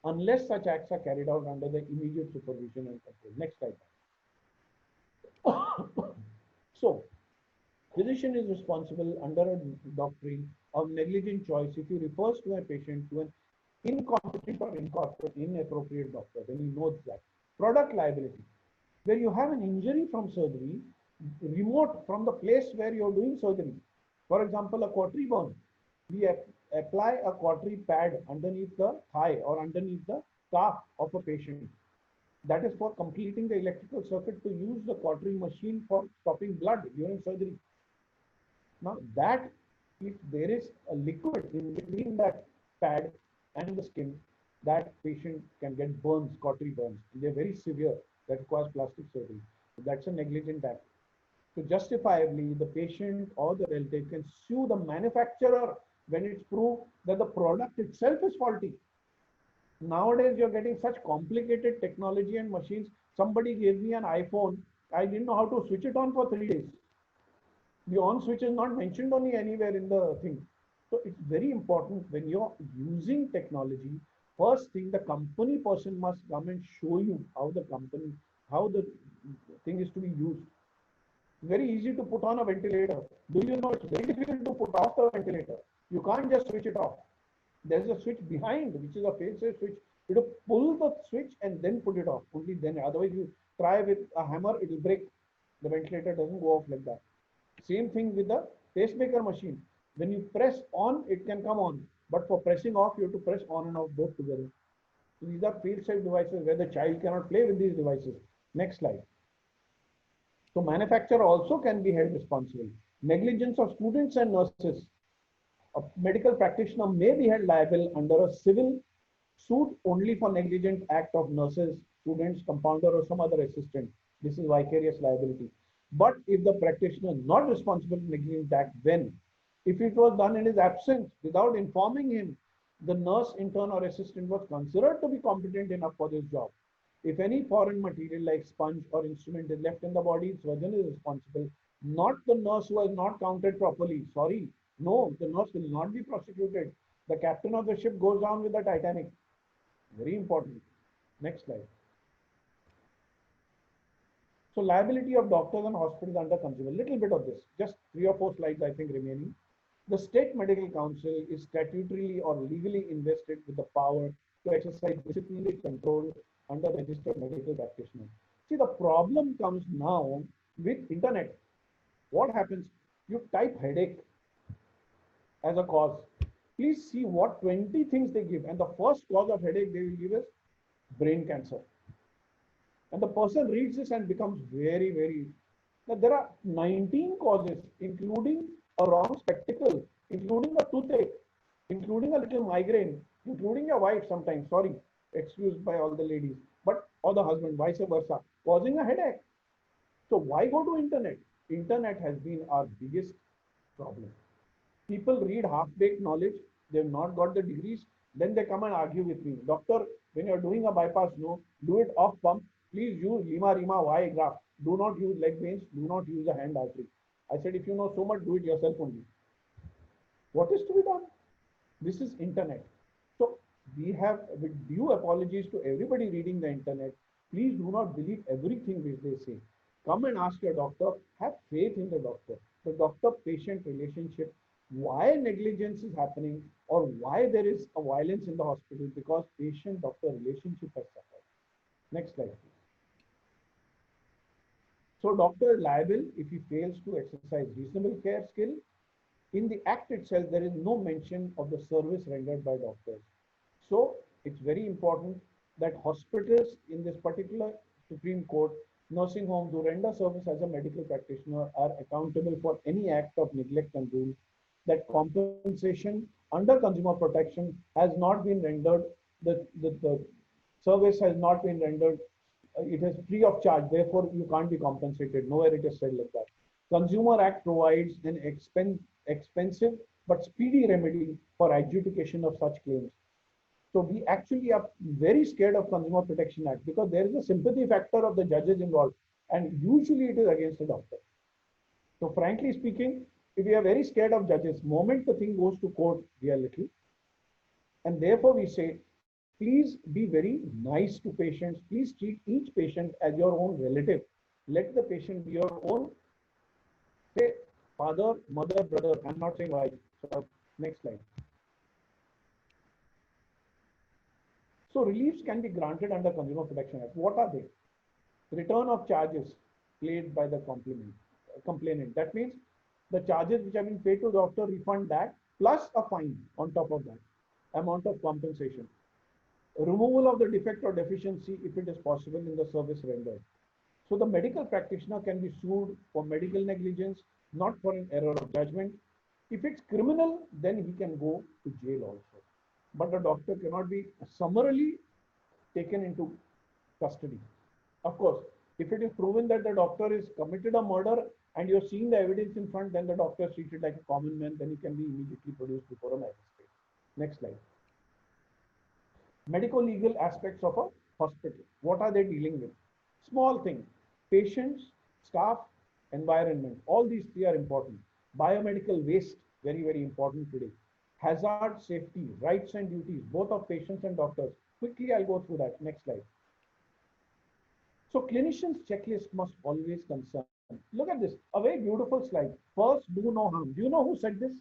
unless such acts are carried out under the immediate supervision and control. Next slide. So, physician is responsible under a doctrine of negligent choice if he refers to a patient to an incompetent or inappropriate doctor, when he knows that. Product liability, where you have an injury from surgery, remote from the place where you're doing surgery. For example, a cautery burn. We apply a cautery pad underneath the thigh or underneath the calf of a patient. That is for completing the electrical circuit to use the cautery machine for stopping blood during surgery. Now that if there is a liquid in between that pad and the skin, that patient can get burns, cautery burns. They're very severe. That requires plastic surgery. That's a negligent act. So justifiably, the patient or the relative can sue the manufacturer when it's proved that the product itself is faulty. Nowadays, you're getting such complicated technology and machines. Somebody gave me an iPhone. I didn't know how to switch it on for 3 days. The on switch is not mentioned only anywhere in the thing. So it's very important when you're using technology. First thing, the company person must come and show you how the thing is to be used. Very easy to put on a ventilator. Do you know it's very difficult to put off the ventilator? You can't just switch it off. There's a switch behind, which is a fail-safe switch. You have to pull the switch and then put it off. Only then. Otherwise, you try with a hammer, it will break. The ventilator doesn't go off like that. Same thing with the pacemaker machine. When you press on, it can come on. But for pressing off, you have to press on and off both together. So these are fail-safe devices where the child cannot play with these devices. Next slide. So manufacturer also can be held responsible. Negligence of students and nurses. A medical practitioner may be held liable under a civil suit only for negligent act of nurses, students, compounder, or some other assistant. This is vicarious liability. But if the practitioner is not responsible for negligent act, then if it was done in his absence without informing him, the nurse, intern, or assistant was considered to be competent enough for this job. If any foreign material like sponge or instrument is left in the body, surgeon is responsible, not the nurse who has not counted properly. Sorry, no, the nurse will not be prosecuted. The captain of the ship goes down with the Titanic. Very important. Next slide. So liability of doctors and hospitals under consumer. Little bit of this, just 3 or 4 slides I think remaining. The State Medical Council is statutorily or legally invested with the power to exercise disciplinary control under registered medical practitioner. See, the problem comes now with internet. What happens? You type headache as a cause. Please see what 20 things they give, and the first cause of headache they will give is brain cancer. And the person reads this and becomes very, very. Now there are 19 causes, including a wrong spectacle, including a toothache, including a little migraine, including your wife sometimes. Sorry, excused by all the ladies, but or the husband, vice versa, causing a headache. So why go to internet? Internet has been our biggest problem. People read half-baked knowledge. They've not got the degrees. Then they come and argue with me. Doctor, when you're doing a bypass, no, do it off pump. Please use Lima Rima Y graph. Do not use leg veins. Do not use a hand artery. I said, if you know so much, do it yourself only. What is to be done? This is internet. So we have, with due apologies to everybody reading the internet, please do not believe everything which they say. Come and ask your doctor. Have faith in the doctor. The doctor-patient relationship. Why negligence is happening or why there is a violence in the hospital? Because patient-doctor relationship has suffered. Next slide, please. So doctor is liable if he fails to exercise reasonable care skill. In the act itself, there is no mention of the service rendered by doctors. So it's very important that hospitals in this particular Supreme Court, nursing homes who render service as a medical practitioner are accountable for any act of neglect and rule. That compensation under consumer protection has not been rendered, the service has not been rendered, it is free of charge, therefore you can't be compensated. Nowhere it is said like that. Consumer Act provides an expensive but speedy remedy for adjudication of such claims. So we actually are very scared of Consumer Protection Act because there is a sympathy factor of the judges involved, and usually it is against the doctor. So frankly speaking, if we are very scared of judges, moment the thing goes to court, we are little. And therefore we say, please be very nice to patients. Please treat each patient as your own relative. Let the patient be your own, say, father, mother, brother. I'm not saying wife. So next slide. So reliefs can be granted under Consumer Protection Act. What are they? Return of charges paid by the complainant. That means the charges which have been paid to the doctor, refund that plus a fine on top of that amount of compensation. Removal of the defect or deficiency if it is possible in the service rendered. So the medical practitioner can be sued for medical negligence, not for an error of judgment. If it's criminal, then he can go to jail also. But the doctor cannot be summarily taken into custody. Of course, if it is proven that the doctor is committed a murder and you're seeing the evidence in front, then the doctor is treated like a common man, then he can be immediately produced before a magistrate. Next slide. Medical legal aspects of a hospital. What are they dealing with? Small things. Patients, staff, environment. All these three are important. Biomedical waste, very, very important today. Hazard, safety, rights and duties, both of patients and doctors. Quickly, I'll go through that. Next slide. So clinicians' checklist must always concern. Look at this, a very beautiful slide. First, do no harm. Do you know who said this?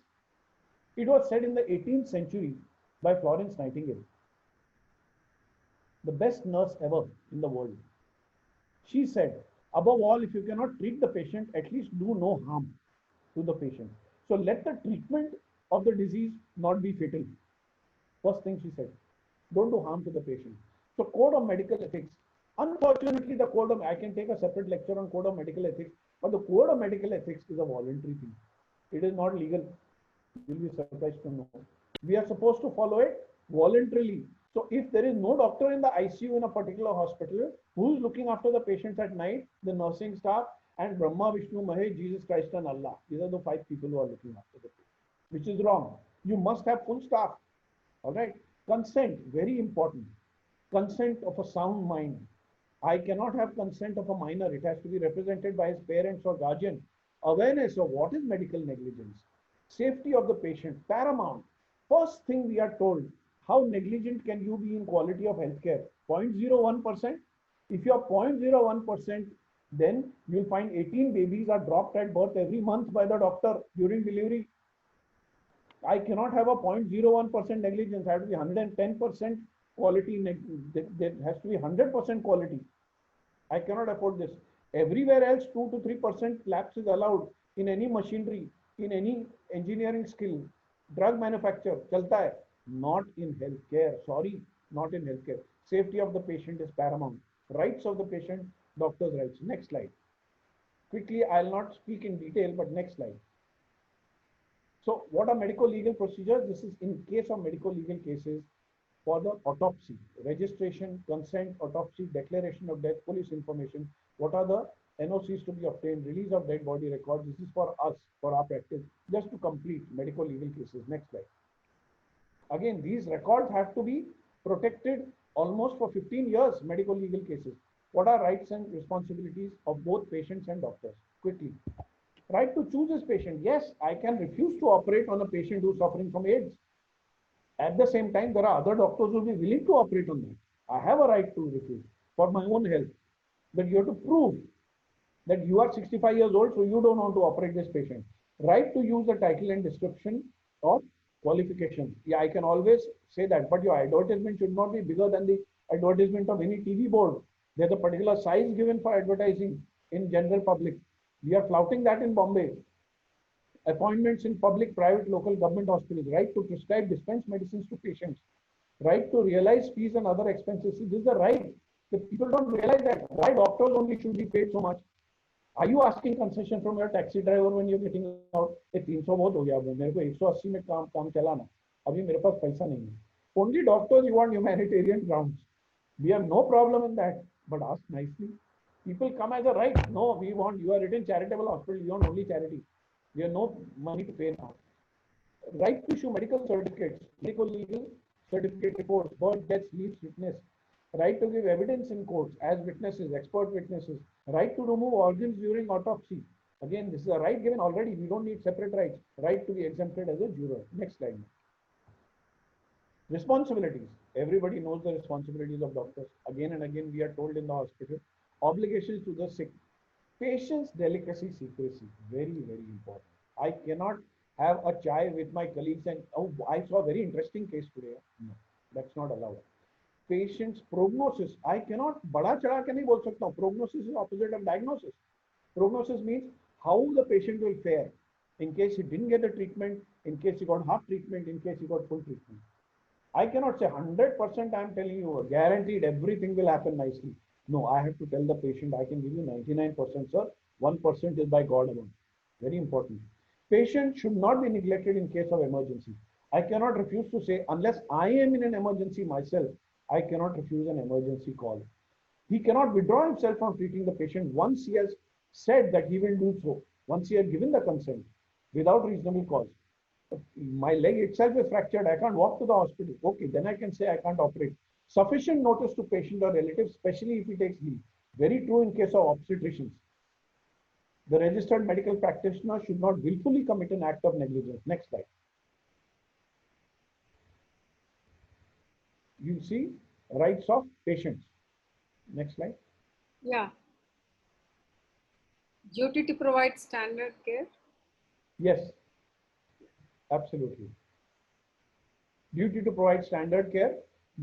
It was said in the 18th century by Florence Nightingale, the best nurse ever in the world. She said, above all, if you cannot treat the patient, at least do no harm to the patient. So let the treatment of the disease not be fatal. First thing she said, don't do harm to the patient. So code of medical ethics. Unfortunately, the code of, I can take a separate lecture on code of medical ethics, but the code of medical ethics is a voluntary thing. It is not legal. You'll be surprised to know. We are supposed to follow it voluntarily. So if there is no doctor in the ICU in a particular hospital, who is looking after the patients at night? The nursing staff and Brahma, Vishnu, Mahesh, Jesus Christ and Allah. These are the 5 people who are looking after the patient, which is wrong. You must have full staff. All right. Consent, very important. Consent of a sound mind. I cannot have consent of a minor. It has to be represented by his parents or guardian. Awareness of what is medical negligence. Safety of the patient, paramount. First thing we are told, how negligent can you be in quality of healthcare? 0.01%. If you are 0.01%, then you'll find 18 babies are dropped at birth every month by the doctor during delivery. I cannot have a 0.01% negligence. I have to be 110% quality. There has to be 100% quality. I cannot afford this. Everywhere else, 2 to 3% lapse is allowed in any machinery, in any engineering skill, drug manufacture, chalta hai. Not in healthcare. Sorry, not in healthcare. Safety of the patient is paramount. Rights of the patient, doctor's rights. Next slide. Quickly, I'll not speak in detail, but next slide. So what are medical legal procedures? This is in case of medical legal cases for the autopsy, registration, consent, autopsy, declaration of death, police information. What are the NOCs to be obtained, release of dead body records? This is for us, for our practice, just to complete medical legal cases. Next slide. Again, these records have to be protected almost for 15 years, medical legal cases. What are rights and responsibilities of both patients and doctors? Quickly. Right to choose his patient. Yes, I can refuse to operate on a patient who is suffering from AIDS. At the same time, there are other doctors who will be willing to operate on that. I have a right to refuse for my own health. But you have to prove that you are 65 years old, so you don't want to operate this patient. Right to use the title and description of qualification. Yeah, I can always say that, but your advertisement should not be bigger than the advertisement of any TV board. There's a particular size given for advertising in general public. We are flouting that in Bombay. Appointments in public, private, local government hospitals, right to prescribe, dispense medicines to patients, right to realize fees and other expenses. This is the right. The people don't realize that. Why doctors only should be paid so much? Are you asking concession from your taxi driver when you're getting out? 300 बहुत हो गया मेरे को 180 में काम चलाना अभी मेरे पास पैसा नहीं है. Only doctors you want humanitarian grounds. We have no problem in that, but ask nicely. People come as a right. No, we want, you are written charitable hospital, you want only charity. We have no money to pay now. Right to issue medical certificates, medical legal certificate reports, birth, deaths, leaves, witness. Right to give evidence in courts as witnesses, expert witnesses. Right to remove organs during autopsy. Again, this is a right given already. We don't need separate rights. Right to be exempted as a juror. Next slide. Responsibilities. Everybody knows the responsibilities of doctors. Again and again, we are told in the hospital. Obligations to the sick. Patient's delicacy, secrecy. Very, very important. I cannot have a chai with my colleagues and, oh, I saw a very interesting case today. No, that's not allowed. patient's prognosis. I cannot बड़ा चढ़ा के नहीं बोल सकता हूँ. Prognosis is opposite of diagnosis. Prognosis means how the patient will fare in case he didn't get the treatment, in case he got half treatment, in case he got full treatment. I cannot say 100% I am telling you, guaranteed everything will happen nicely. No, I have to tell the patient, I can give you 99%, sir. 1% is by God alone. Very important. Patient should not be neglected in case of emergency. I cannot refuse to say, unless I am in an emergency myself, I cannot refuse an emergency call. He cannot withdraw himself from treating the patient once he has said that he will do so, once he has given the consent without reasonable cause. My leg itself is fractured, I can't walk to the hospital. Okay, then I can say I can't operate. Sufficient notice to patient or relatives, especially if he takes leave. Very true in case of obstetricians. The registered medical practitioner should not willfully commit an act of negligence. Next slide. You see rights of patients. Next slide. Yeah. Duty to provide standard care. Yes, absolutely. Duty to provide standard care,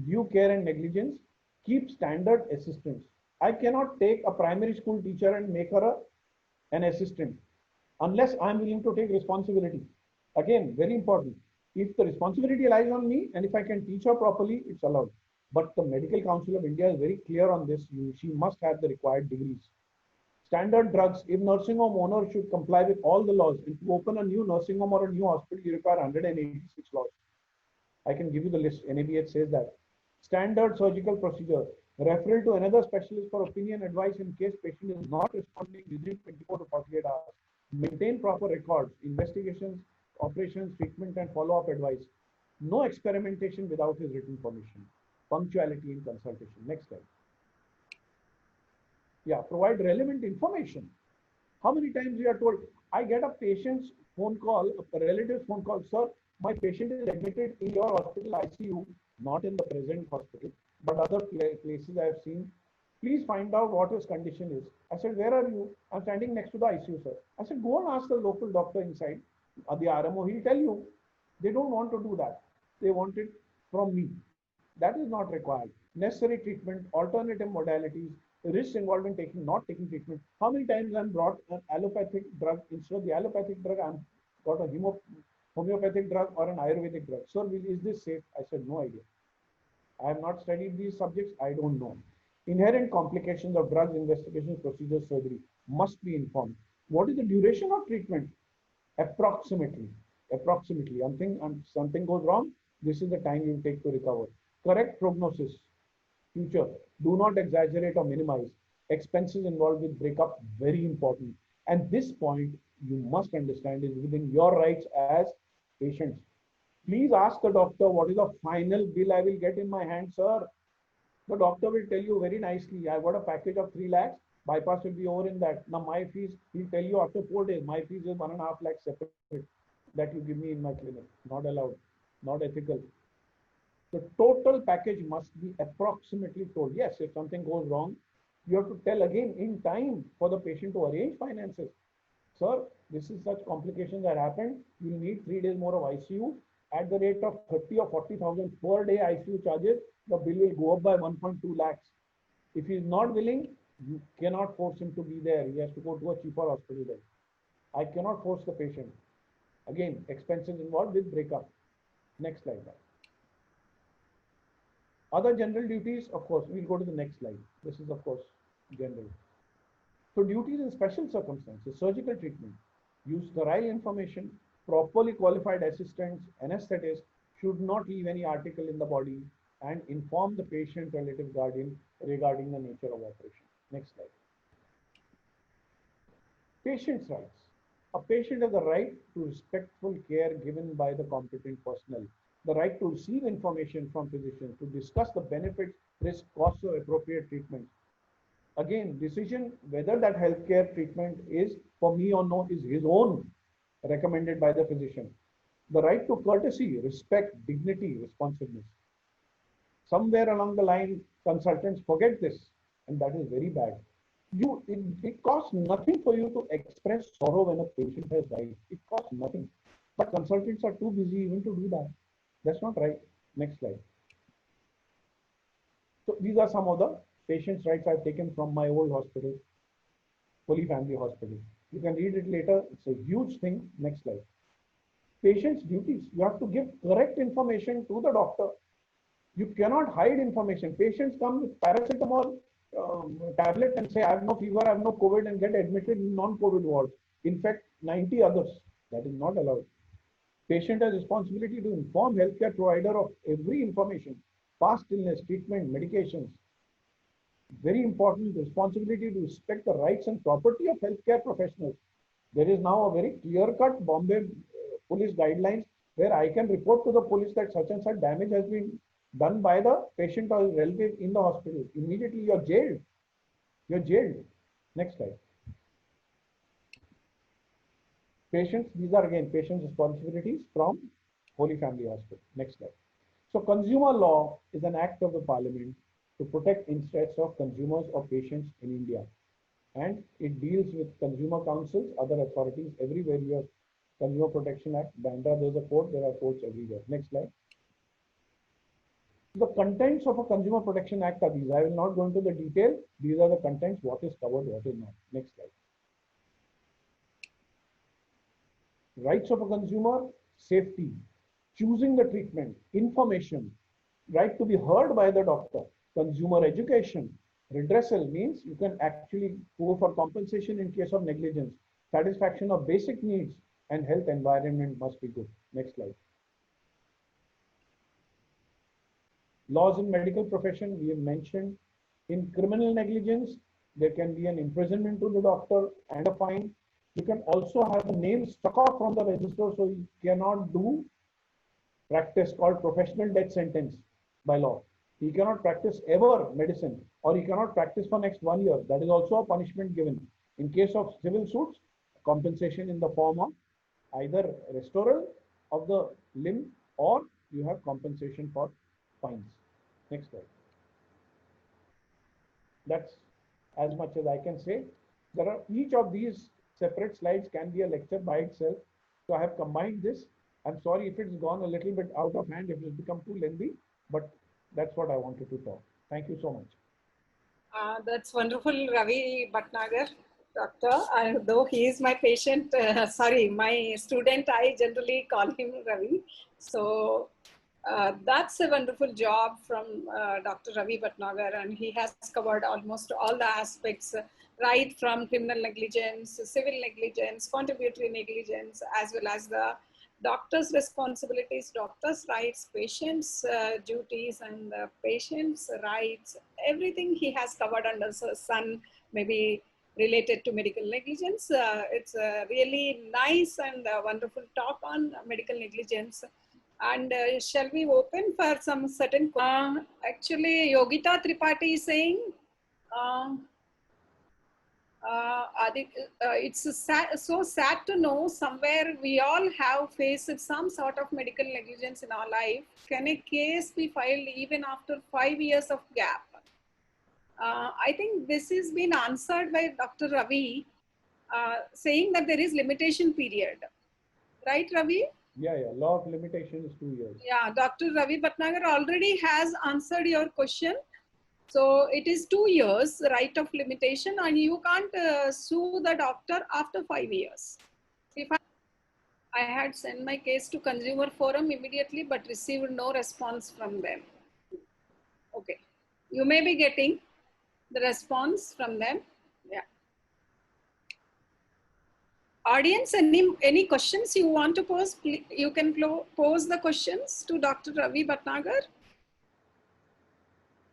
due care and negligence, keep standard assistants. I cannot take a primary school teacher and make her an assistant unless I'm willing to take responsibility. Again, very important. If the responsibility lies on me and if I can teach her properly, it's allowed. But the Medical Council of India is very clear on this. She must have the required degrees. Standard drugs, if nursing home owner should comply with all the laws, and to open a new nursing home or a new hospital, you require 186 laws. I can give you the list. NABH says that. Standard surgical procedure, referral to another specialist for opinion advice in case patient is not responding within 24 to 48 hours. Maintain proper records, investigations, operations, treatment, and follow-up advice. No experimentation without his written permission. Punctuality in consultation. Next slide. Yeah, provide relevant information. How many times we are told, I get a patient's phone call, a relative's phone call, sir, my patient is admitted in your hospital ICU, not in the present hospital, but other places I have seen. Please find out what his condition is. I said, where are you? I'm standing next to the ICU, sir. I said, go and ask the local doctor inside, the RMO, he'll tell you. They don't want to do that. They want it from me. That is not required. Necessary treatment, alternative modalities, risks involved in not taking treatment. How many times I'm brought an allopathic drug instead of the allopathic drug, I'm got a homeopathic drug or an Ayurvedic drug. Sir, is this safe? I said, no idea. I have not studied these subjects. I don't know. Inherent complications of drugs, investigations, procedures, surgery must be informed. What is the duration of treatment? Approximately. Something goes wrong, this is the time you take to recover. Correct prognosis. Future. Do not exaggerate or minimize. Expenses involved with breakup, very important. And this point you must understand is within your rights as patients. Please ask the doctor what is the final bill I will get in my hand, sir. The doctor will tell you very nicely, I've got a package of 3 lakhs, bypass will be over in that. Now my fees, he'll tell you after 4 days, my fees is 1.5 lakhs separate that you give me in my clinic. Not allowed, not ethical. The total package must be approximately told. Yes, if something goes wrong, you have to tell again in time for the patient to arrange finances. Sir, this is such complications that happened. You need 3 days more of ICU at the rate of 30 or 40,000 per day ICU charges. The bill will go up by 1.2 lakhs. If he is not willing, you cannot force him to be there. He has to go to a cheaper hospital then. I cannot force the patient. Again, expenses involved with breakup. Next slide. Other general duties, of course, we'll go to the next slide. This is, of course, general. So duties in special circumstances, surgical treatment, use sterile information, properly qualified assistants, anesthetists should not leave any article in the body and inform the patient, relative, guardian regarding the nature of operation. Next slide. Patient's rights. A patient has the right to respectful care given by the competent personnel, the right to receive information from physicians, to discuss the benefits, risks, costs of appropriate treatment. Again, decision whether that healthcare treatment is for me or no is his own, recommended by the physician. The right to courtesy, respect, dignity, responsiveness. Somewhere along the line, consultants forget this, and that is very bad. It costs nothing for you to express sorrow when a patient has died. It costs nothing. But consultants are too busy even to do that. That's not right. Next slide. So these are some of the patients' rights I've taken from my old hospital, Holy Family Hospital. You can read it later. It's a huge thing. Next slide. Patient's duties. You have to give correct information to the doctor. You cannot hide information. Patients come with paracetamol tablet and say, I have no fever, I have no COVID, and get admitted in non-COVID wards. In fact, 90 others. That is not allowed. Patient has responsibility to inform healthcare provider of every information, past illness, treatment, medications. Very important responsibility to respect the rights and property of healthcare professionals. There is now a very clear-cut Bombay police guidelines where I can report to the police that such and such damage has been done by the patient or relative in the hospital. Immediately you're jailed. You're jailed. Next slide. Patients, these are again patients' responsibilities from Holy Family Hospital. Next slide. So consumer law is an act of the parliament to protect interests of consumers or patients in India. And it deals with consumer councils, other authorities, everywhere you have Consumer Protection Act, Bandra, there's a court, there are courts everywhere. Next slide. The contents of a Consumer Protection Act are these. I will not go into the detail. These are the contents, what is covered, what is not. Next slide. Rights of a consumer, safety, choosing the treatment, information, right to be heard by the doctor, consumer education, redressal means you can actually go for compensation in case of negligence, satisfaction of basic needs, and health environment must be good. Next slide. Laws in medical profession, we have mentioned. In criminal negligence, there can be an imprisonment to the doctor and a fine. You can also have a name struck off from the register, so you cannot do practice called professional death sentence by law. He cannot practice ever medicine, or he cannot practice for next 1 year. That is also a punishment given. In case of civil suits, compensation in the form of either restoral of the limb or you have compensation for fines. Next slide. That's as much as I can say. There are each of these separate slides can be a lecture by itself. So I have combined this. I'm sorry if it's gone a little bit out of hand, if it's become too lengthy, but that's what I wanted to talk. Thank you so much. That's wonderful, Ravi Bhatnagar, doctor. Though he is my patient, my student, I generally call him Ravi. So that's a wonderful job from Dr. Ravi Bhatnagar, and he has covered almost all the aspects, right from criminal negligence, civil negligence, contributory negligence, as well as the doctor's responsibilities, doctor's rights, patient's duties, and the patient's rights. Everything he has covered under the sun, maybe related to medical negligence. It's a really nice and wonderful talk on medical negligence. And shall we open for some certain actually, Yogita Tripathi is saying, it's so sad to know somewhere we all have faced some sort of medical negligence in our life. Can a case be filed even after 5 years of gap? I think this has been answered by Dr. Ravi, saying that there is limitation period. Right, Ravi? Yeah, law of limitation is 2 years. Yeah, Dr. Ravi Bhatnagar already has answered your question. So it is 2 years right of limitation, and you can't sue the doctor after 5 years. If I had sent my case to Consumer Forum immediately, but received no response from them. Okay, you may be getting the response from them. Yeah. Audience, any questions you want to pose? Please, you can pose the questions to Dr. Ravi Bhatnagar.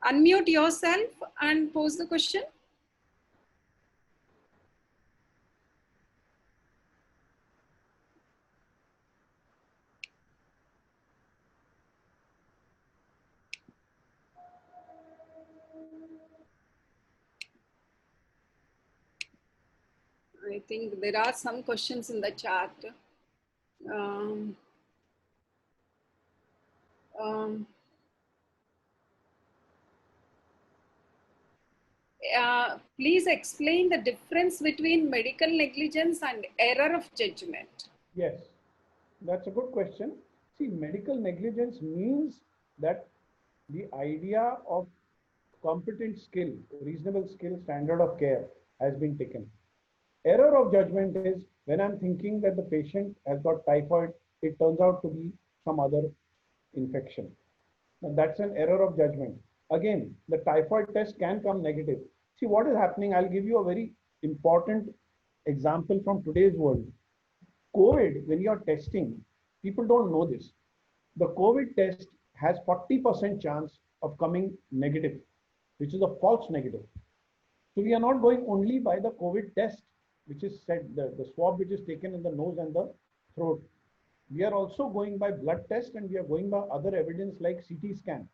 Unmute yourself and pose the question. I think there are some questions in the chat. Please explain the difference between medical negligence and error of judgment. Yes, that's a good question. See, medical negligence means that the idea of competent skill, reasonable skill, standard of care has been taken. Error of judgment is when I'm thinking that the patient has got typhoid, it turns out to be some other infection. Now that's an error of judgment. Again, the typhoid test can come negative. See what is happening. I'll give you a very important example from today's world. COVID, when you're testing, people don't know this. The COVID test has 40% chance of coming negative, which is a false negative. So we are not going only by the COVID test, which is said, the swab which is taken in the nose and the throat. We are also going by blood test, and we are going by other evidence like CT scan.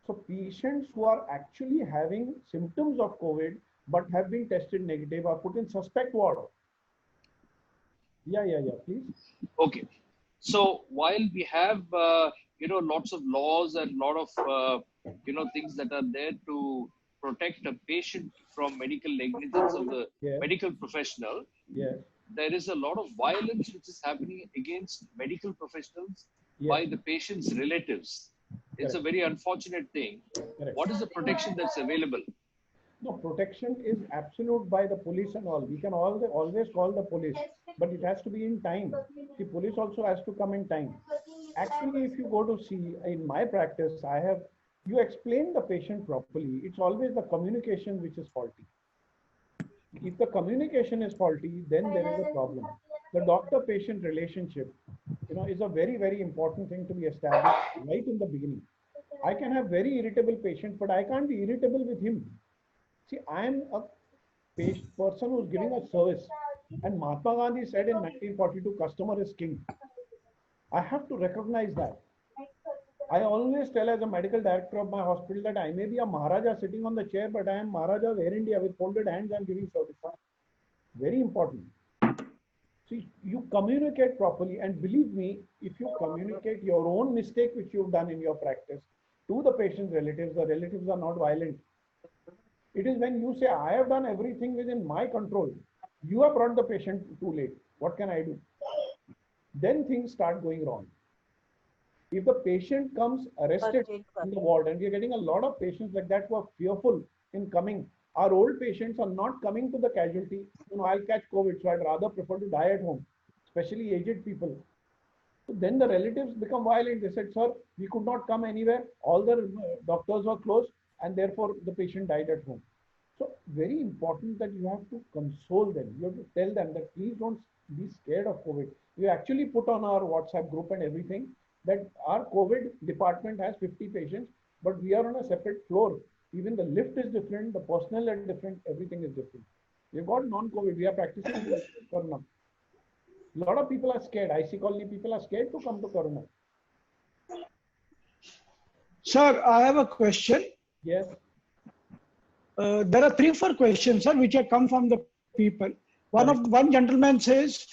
So patients who are actually having symptoms of COVID but have been tested negative are put in suspect ward. Yeah, please. Okay. So while we have, lots of laws and lot of, things that are there to protect a patient from medical negligence of the medical professional, there is a lot of violence which is happening against medical professionals by the patient's relatives. It's a very unfortunate thing. What is the protection that's available? No, protection is absolute by the police and all. We can always call the police, but it has to be in time. The police also has to come in time. Actually, if you go to see, in my practice, you explain the patient properly. It's always the communication which is faulty. If the communication is faulty, then there is a problem. The doctor-patient relationship, is a very, very important thing to be established right in the beginning. I can have very irritable patient, but I can't be irritable with him. See, I am a person who's giving a service, and Mahatma Gandhi said in 1942, customer is king. I have to recognize that. I always tell as a medical director of my hospital that I may be a Maharaja sitting on the chair, but I am Maharaja of Air India with folded hands and giving service. Very important. See, you communicate properly, and believe me, if you communicate your own mistake which you've done in your practice to the patient's relatives, the relatives are not violent. It is when you say, I have done everything within my control. You have brought the patient too late. What can I do? Then things start going wrong. If the patient comes arrested in the ward, and we are getting a lot of patients like that who are fearful in coming. Our old patients are not coming to the casualty. I'll catch COVID, so I'd rather prefer to die at home, especially aged people. So then the relatives become violent. They said, sir, we could not come anywhere. All the doctors were closed, and therefore the patient died at home. So very important that you have to console them. You have to tell them that please don't be scared of COVID. We actually put on our WhatsApp group and everything that our COVID department has 50 patients, but we are on a separate floor. Even the lift is different, the personnel is different, everything is different. We've got non-COVID, we are practicing Corona. A lot of people are scared. IC colony people are scared to come to Corona. Sir, I have a question. Yes. There are 3-4 questions, sir, which have come from the people. One gentleman says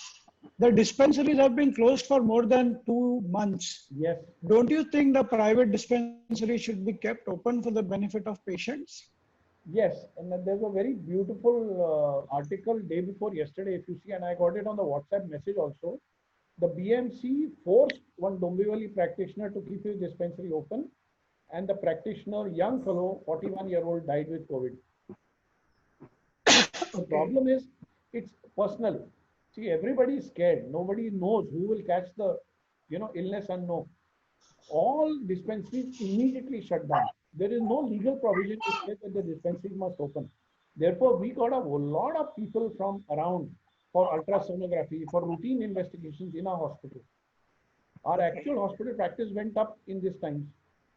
the dispensaries have been closed for more than 2 months. Yes. Don't you think the private dispensary should be kept open for the benefit of patients? Yes, and there's a very beautiful article day before yesterday, if you see, and I got it on the WhatsApp message also. The BMC forced one Dombivli practitioner to keep his dispensary open, and the practitioner, young fellow, 41-year-old, died with COVID. The problem is, it's personal. See, everybody is scared. Nobody knows who will catch the, illness and no. All dispensaries immediately shut down. There is no legal provision to say that the dispensaries must open. Therefore, we got a lot of people from around for ultrasonography, for routine investigations in our hospital. Our actual hospital practice went up in these times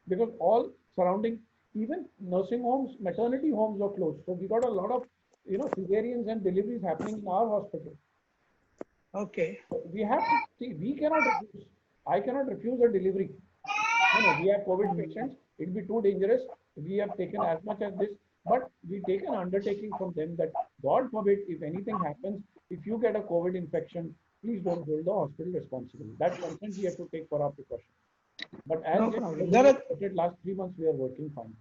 because all surrounding, even nursing homes, maternity homes were closed. So we got a lot of, cesareans and deliveries happening in our hospital. Okay. We have to see, we cannot refuse. I cannot refuse a delivery. We have COVID patients. It will be too dangerous. We have taken as much as this, but we take an undertaking from them that God forbid, if anything happens, if you get a COVID infection, please don't hold the hospital responsible. That's something we have to take for our precaution. But as last 3 months, we are working fine.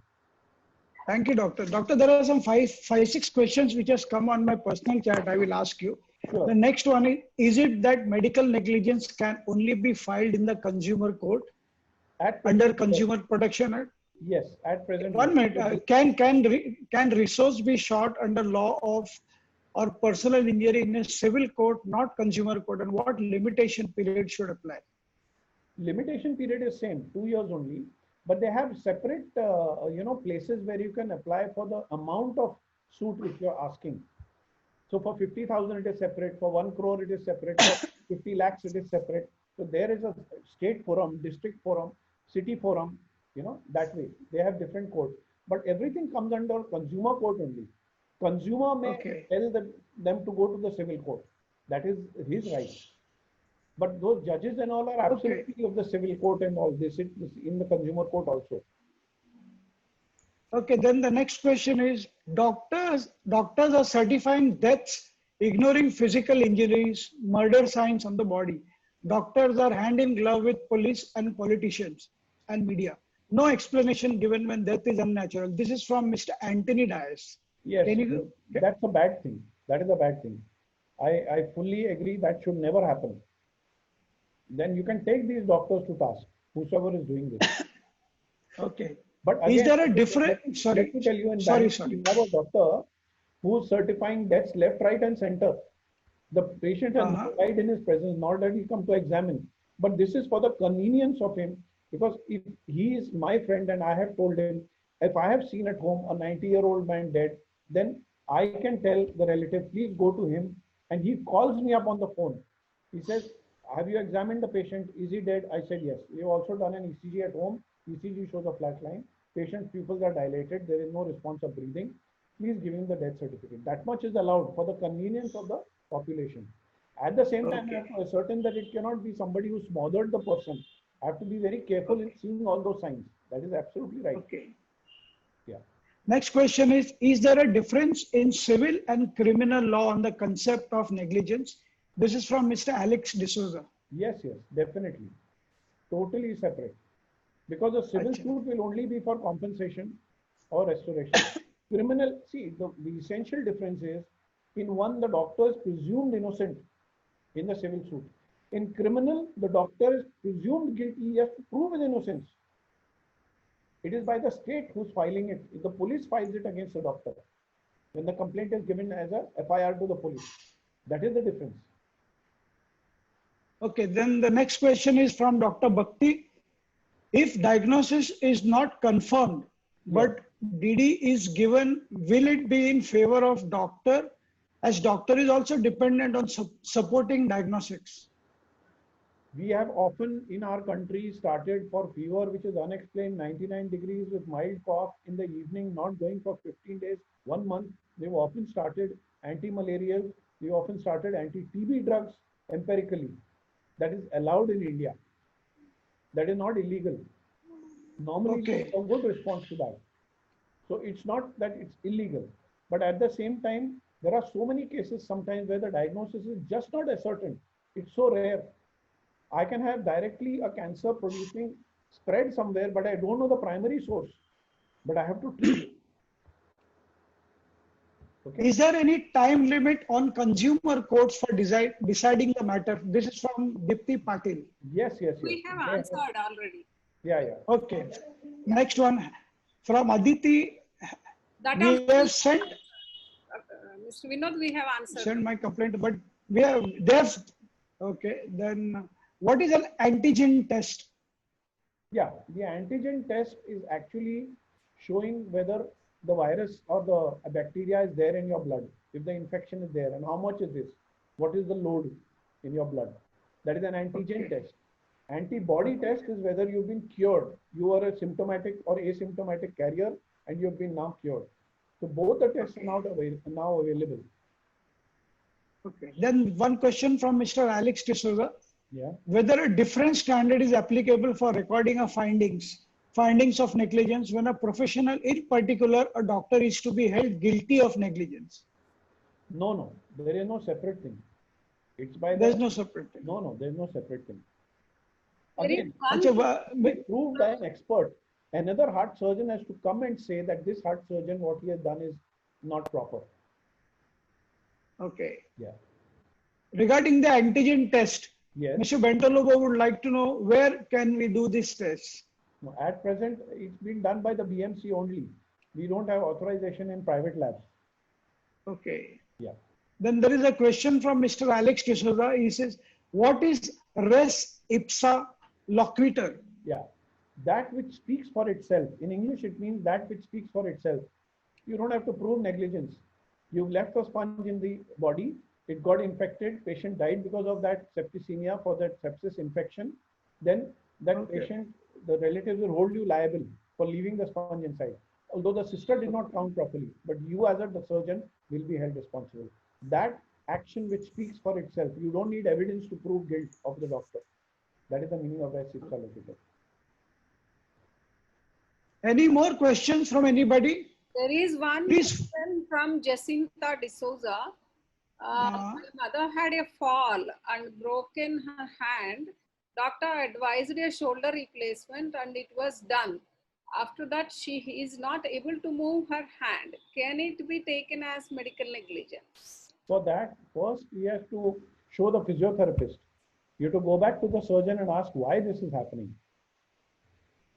Thank you, doctor. Doctor, there are some 6 questions which has come on my personal chat. I will ask you. Sure. The next one is it that medical negligence can only be filed in the consumer court under Consumer Protection Act? Yes, at present. 1 minute. Can resource be sought under law of or personal injury in a civil court, not consumer court, and what limitation period should apply? Limitation period is same, 2 years only, but they have separate, places where you can apply for the amount of suit which you're asking. So for 50,000 it is separate, for 1 crore it is separate, for 50 lakhs it is separate. So there is a state forum, district forum, city forum, that way. They have different courts, but everything comes under consumer court only. Consumer may tell them to go to the civil court. That is his right. But those judges and all are absolutely of the civil court and all. They sit in the consumer court also. Okay, then the next question is, doctors are certifying deaths, ignoring physical injuries, murder signs on the body. Doctors are hand in glove with police and politicians and media. No explanation given when death is unnatural. This is from Mr. Anthony Dias. Yes, that's a bad thing. That is a bad thing. I fully agree that should never happen. Then you can take these doctors to task, whosoever is doing this. Okay. But again, is there a different? Sorry. Let me tell you, sorry. You have a doctor who is certifying deaths left, right, and center. The patient has died in his presence, not that he come to examine. But this is for the convenience of him, because if he is my friend and I have told him, if I have seen at home a 90-year-old man dead, then I can tell the relative, please go to him. And he calls me up on the phone. He says, have you examined the patient? Is he dead? I said, yes. We have also done an ECG at home. ECG shows a flat line. Patient's pupils are dilated. There is no response of breathing. Please give him the death certificate. That much is allowed for the convenience of the population. At the same time, I have to ascertain that it cannot be somebody who smothered the person. I have to be very careful in seeing all those signs. That is absolutely right. Okay. Yeah. Next question is there a difference in civil and criminal law on the concept of negligence? This is from Mr. Alex D'Souza. Yes, definitely. Totally separate. Because the civil suit will only be for compensation or restoration. Criminal, see, the essential difference is, in one, the doctor is presumed innocent in the civil suit. In criminal, the doctor is presumed guilty. He has to prove his innocence. It is by the state who's filing it. If the police files it against the doctor, when the complaint is given as a FIR to the police. That is the difference. Okay, then the next question is from Dr. Bhakti. If diagnosis is not confirmed, but DD is given, will it be in favor of doctor, as doctor is also dependent on supporting diagnostics? We have often in our country started for fever which is unexplained, 99 degrees with mild cough in the evening, not going for 15 days, 1 month. They've often started anti-malarial. We often started anti-TB drugs empirically. That is allowed in India. That is not illegal. Normally, it's a good response to that. So it's not that it's illegal, but at the same time, there are so many cases sometimes where the diagnosis is just not ascertained. It's so rare. I can have directly a cancer producing spread somewhere, but I don't know the primary source, but I have to treat it. Okay. Is there any time limit on consumer courts for deciding the matter? This is from Dipti Patil. Yes. We have answered already. Yeah. Okay. Next one from Aditi. That we have sent. Mr. Vinod, we have answered. Sent my complaint, but okay. Then what is an antigen test? Yeah, the antigen test is actually showing whether the virus or the bacteria is there in your blood, if the infection is there, and how much is this? What is the load in your blood? That is an antigen test. Antibody test is whether you've been cured. You are a symptomatic or asymptomatic carrier and you've been now cured. So both the tests are now available. Okay. Then one question from Mr. Alex D'Souza. Yeah. Whether a different standard is applicable for recording of findings of negligence when a professional, in particular a doctor, is to be held guilty of negligence? No, there is no separate thing. It's by there's no separate thing. No, there's no separate thing. Again, proved by an expert. Another heart surgeon has to come and say that this heart surgeon, what he has done is not proper. Okay. Yeah. Regarding the antigen test, yes. Mr. Bentolobo would like to know where can we do this test? No, at present, it's been done by the BMC only. We don't have authorization in private labs. Okay. Yeah. Then there is a question from Mr. Alex D'Souza. He says, what is res ipsa loquitur? Yeah. That which speaks for itself. In English, it means that which speaks for itself. You don't have to prove negligence. You've left a sponge in the body. It got infected. Patient died because of that septicemia, for that sepsis infection. Then that Okay. patient, the relatives will hold you liable for leaving the sponge inside. Although the sister did not count properly, but you as the surgeon will be held responsible. That action which speaks for itself. You don't need evidence to prove guilt of the doctor. That is the meaning of res ipsa loquitur. Any more questions from anybody? There is one Please. question from Jacinta D'Souza. My mother had a fall and broken her hand. Doctor advised a shoulder replacement and it was done. After that, she is not able to move her hand. Can it be taken as medical negligence? For that, first we have to show the physiotherapist. You have to go back to the surgeon and ask why this is happening.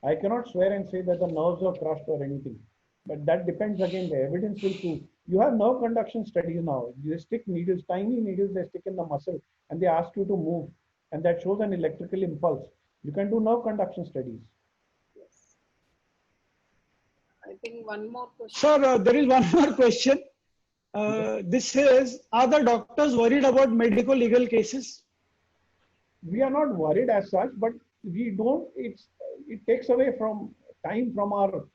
I cannot swear and say that the nerves are crushed or anything, but that depends again. The evidence will prove. You have nerve conduction studies now. They stick needles, tiny needles, they stick in the muscle and they ask you to move, and that shows an electrical impulse. You can do nerve conduction studies. Yes. I think one more question. Sir, there is one more question. This says, are the doctors worried about medical legal cases? We are not worried as such, but we don't, it takes away from time from our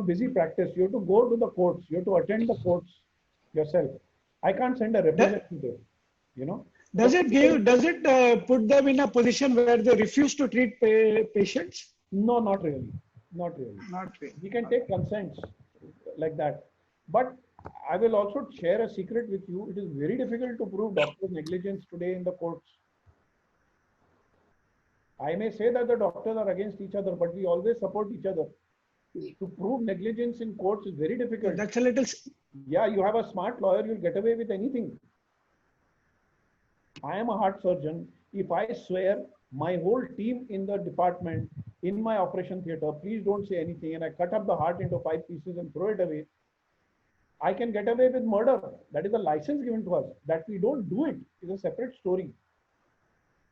busy practice. You have to go to the courts, you have to attend the courts yourself. I can't send a representative, Does it put them in a position where they refuse to treat patients? No, not really. Not really. Not really. We can take consents like that. But I will also share a secret with you. It is very difficult to prove doctor's negligence today in the courts. I may say that the doctors are against each other, but we always support each other. To prove negligence in courts is very difficult. That's a little. Yeah, you have a smart lawyer, you'll get away with anything. I am a heart surgeon. If I swear my whole team in the department, in my operation theater, please don't say anything, and I cut up the heart into 5 pieces and throw it away, I can get away with murder. That is a license given to us. That we don't do it is a separate story.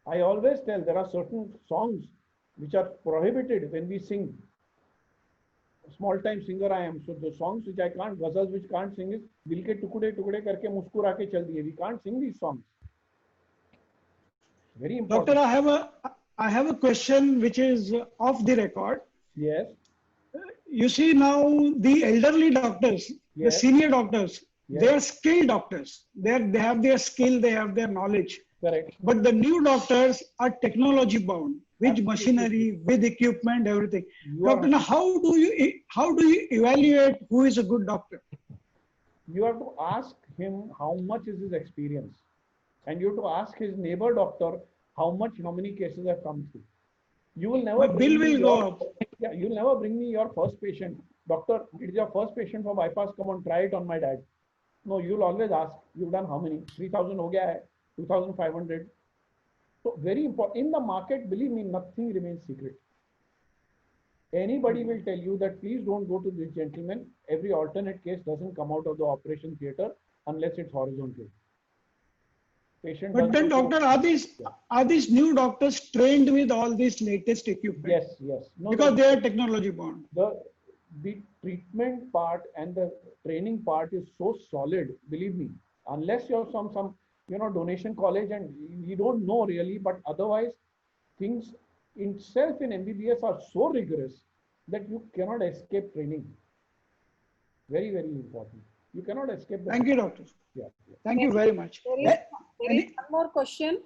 I always tell there are certain songs which are prohibited when we sing. Small time singer I am, so the songs which I can't, ghazals which can't sing is dil ke tukde tukde karke muskura ke chal diye. We can't sing these songs. Very important. Doctor, I have a question which is off the record. Yes. You see now the elderly doctors, the Yes. senior doctors, Yes. they are skilled doctors. They have their skill, they have their knowledge. Correct. But the new doctors are technology bound, with machinery, with equipment, everything. You are Doctor, now how do you evaluate who is a good doctor? You have to ask him how much is his experience, and you have to ask his neighbor doctor how many cases have come through. You will never. My bill will go up. Yeah, you'll never bring me your first patient. Doctor, it is your first patient for bypass. Come on, try it on my dad. No, you'll always ask. You've done how many? 3,000 ho gaya hai, 2,500. So very important. In the market, believe me, nothing remains secret. Anybody will tell you that please don't go to this gentleman. Every alternate case doesn't come out of the operation theater unless it's horizontal. Patient But then, doesn't go- doctor, are these new doctors trained with all this latest equipment? Yes, yes. No, Because they are technology bound. the treatment part and the training part is so solid, believe me, unless you're some donation college, and we don't know really, but otherwise things itself in MBBS are so rigorous that you cannot escape training. Very, very important. You cannot escape the Thank you, doctor. Yeah. Thank you very much. There is one more question.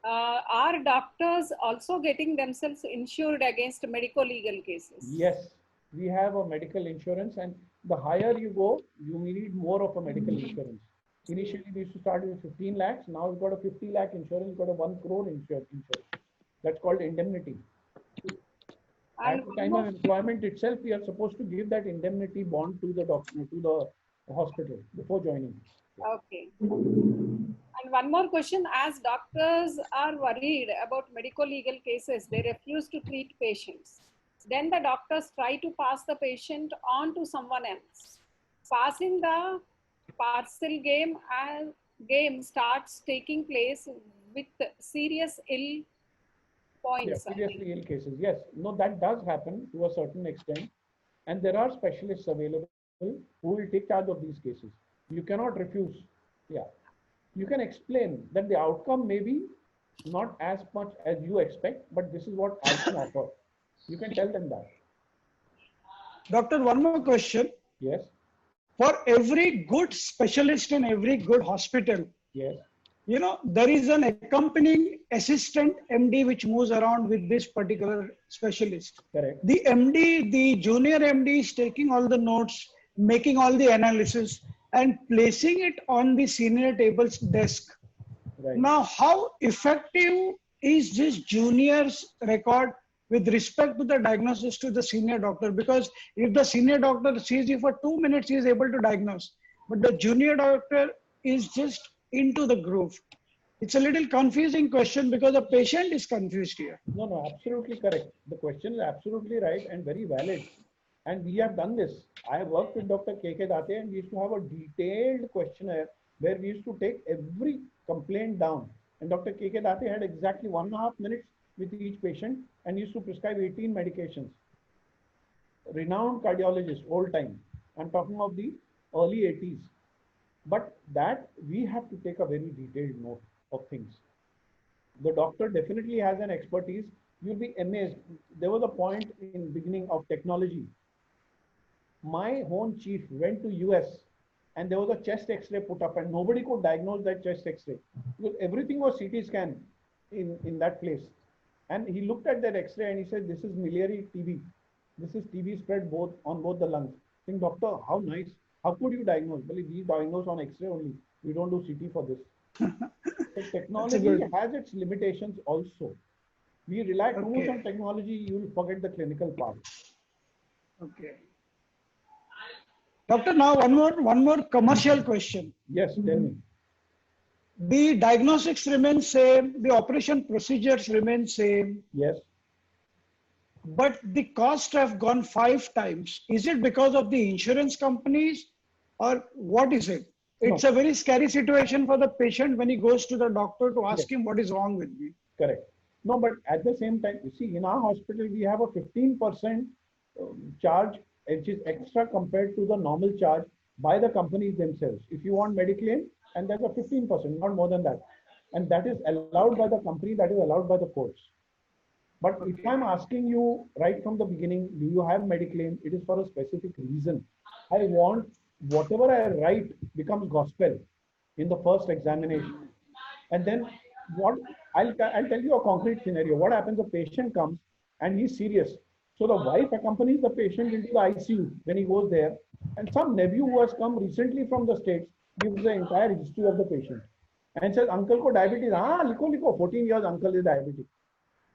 Are doctors also getting themselves insured against medical legal cases? Yes, we have a medical insurance, and the higher you go, you need more of a medical insurance. Initially, we used to start with 15 lakhs. Now we've got a 50 lakh insurance, we've got a 1 crore insurance. That's called indemnity. And At the time of employment itself, we are supposed to give that indemnity bond to the doctor, to the hospital before joining. Okay. And one more question, as doctors are worried about medical legal cases, they refuse to treat patients. Then the doctors try to pass the patient on to someone else. Passing the parcel game starts taking place with serious ill points. I think. Seriously ill cases. Yes, no, that does happen to a certain extent. And there are specialists available who will take charge of these cases. You cannot refuse. Yeah. You can explain that the outcome may be not as much as you expect, but this is what I can offer. You can tell them that. Doctor, one more question. Yes, For every good specialist in every good hospital, yes, you know, there is an accompanying assistant MD which moves around with this particular specialist. correct. The MD, the junior MD is taking all the notes, making all the analysis and placing it on the senior table's desk. Right. Now, how effective is this junior's record with respect to the diagnosis to the senior doctor? Because if the senior doctor sees you for 2 minutes, he is able to diagnose. But the junior doctor is just into the groove. It's a little confusing question because the patient is confused here. No, no, absolutely correct. The question is absolutely right and very valid. And we have done this. I have worked with Dr. K.K. Date and we used to have a detailed questionnaire where we used to take every complaint down. And Dr. K.K. Date had exactly 1.5 minutes with each patient and used to prescribe 18 medications. Renowned cardiologist, old time. I'm talking of the early 80s. But that we have to take a very detailed note of things. The doctor definitely has an expertise. You'll be amazed. There was a point in beginning of technology. My own chief went to US and there was a chest x-ray put up and nobody could diagnose that chest x-ray because everything was CT scan in that place. And he looked at that x-ray and he said, this is miliary TB. This is TB spread on both the lungs. I think, doctor, how nice. How could you diagnose? Well, we diagnose on x-ray only. We don't do CT for this. So technology has its limitations also. We rely too much on technology, you will forget the clinical part. Okay. Doctor, now one more commercial question. Yes, tell me. The diagnostics remain same, the operation procedures remain same, Yes. but the cost have gone 5 times. Is it because of the insurance companies or what is it? It's a very scary situation for the patient when he goes to the doctor to ask him what is wrong with me. Correct. No, but at the same time, you see, in our hospital, we have a 15% charge, which is extra compared to the normal charge by the companies themselves. If you want Mediclaim, and that's a 15%, not more than that. And that is allowed by the company, that is allowed by the courts. But if I'm asking you right from the beginning, do you have Mediclaim? It is for a specific reason. I want whatever I write becomes gospel in the first examination. And then what I'll tell you a concrete scenario. What happens? A patient comes and he's serious. So the wife accompanies the patient into the ICU when he goes there. And some nephew who has come recently from the States gives the entire history of the patient and says, uncle ko diabetes, liko, 14 years uncle is diabetic.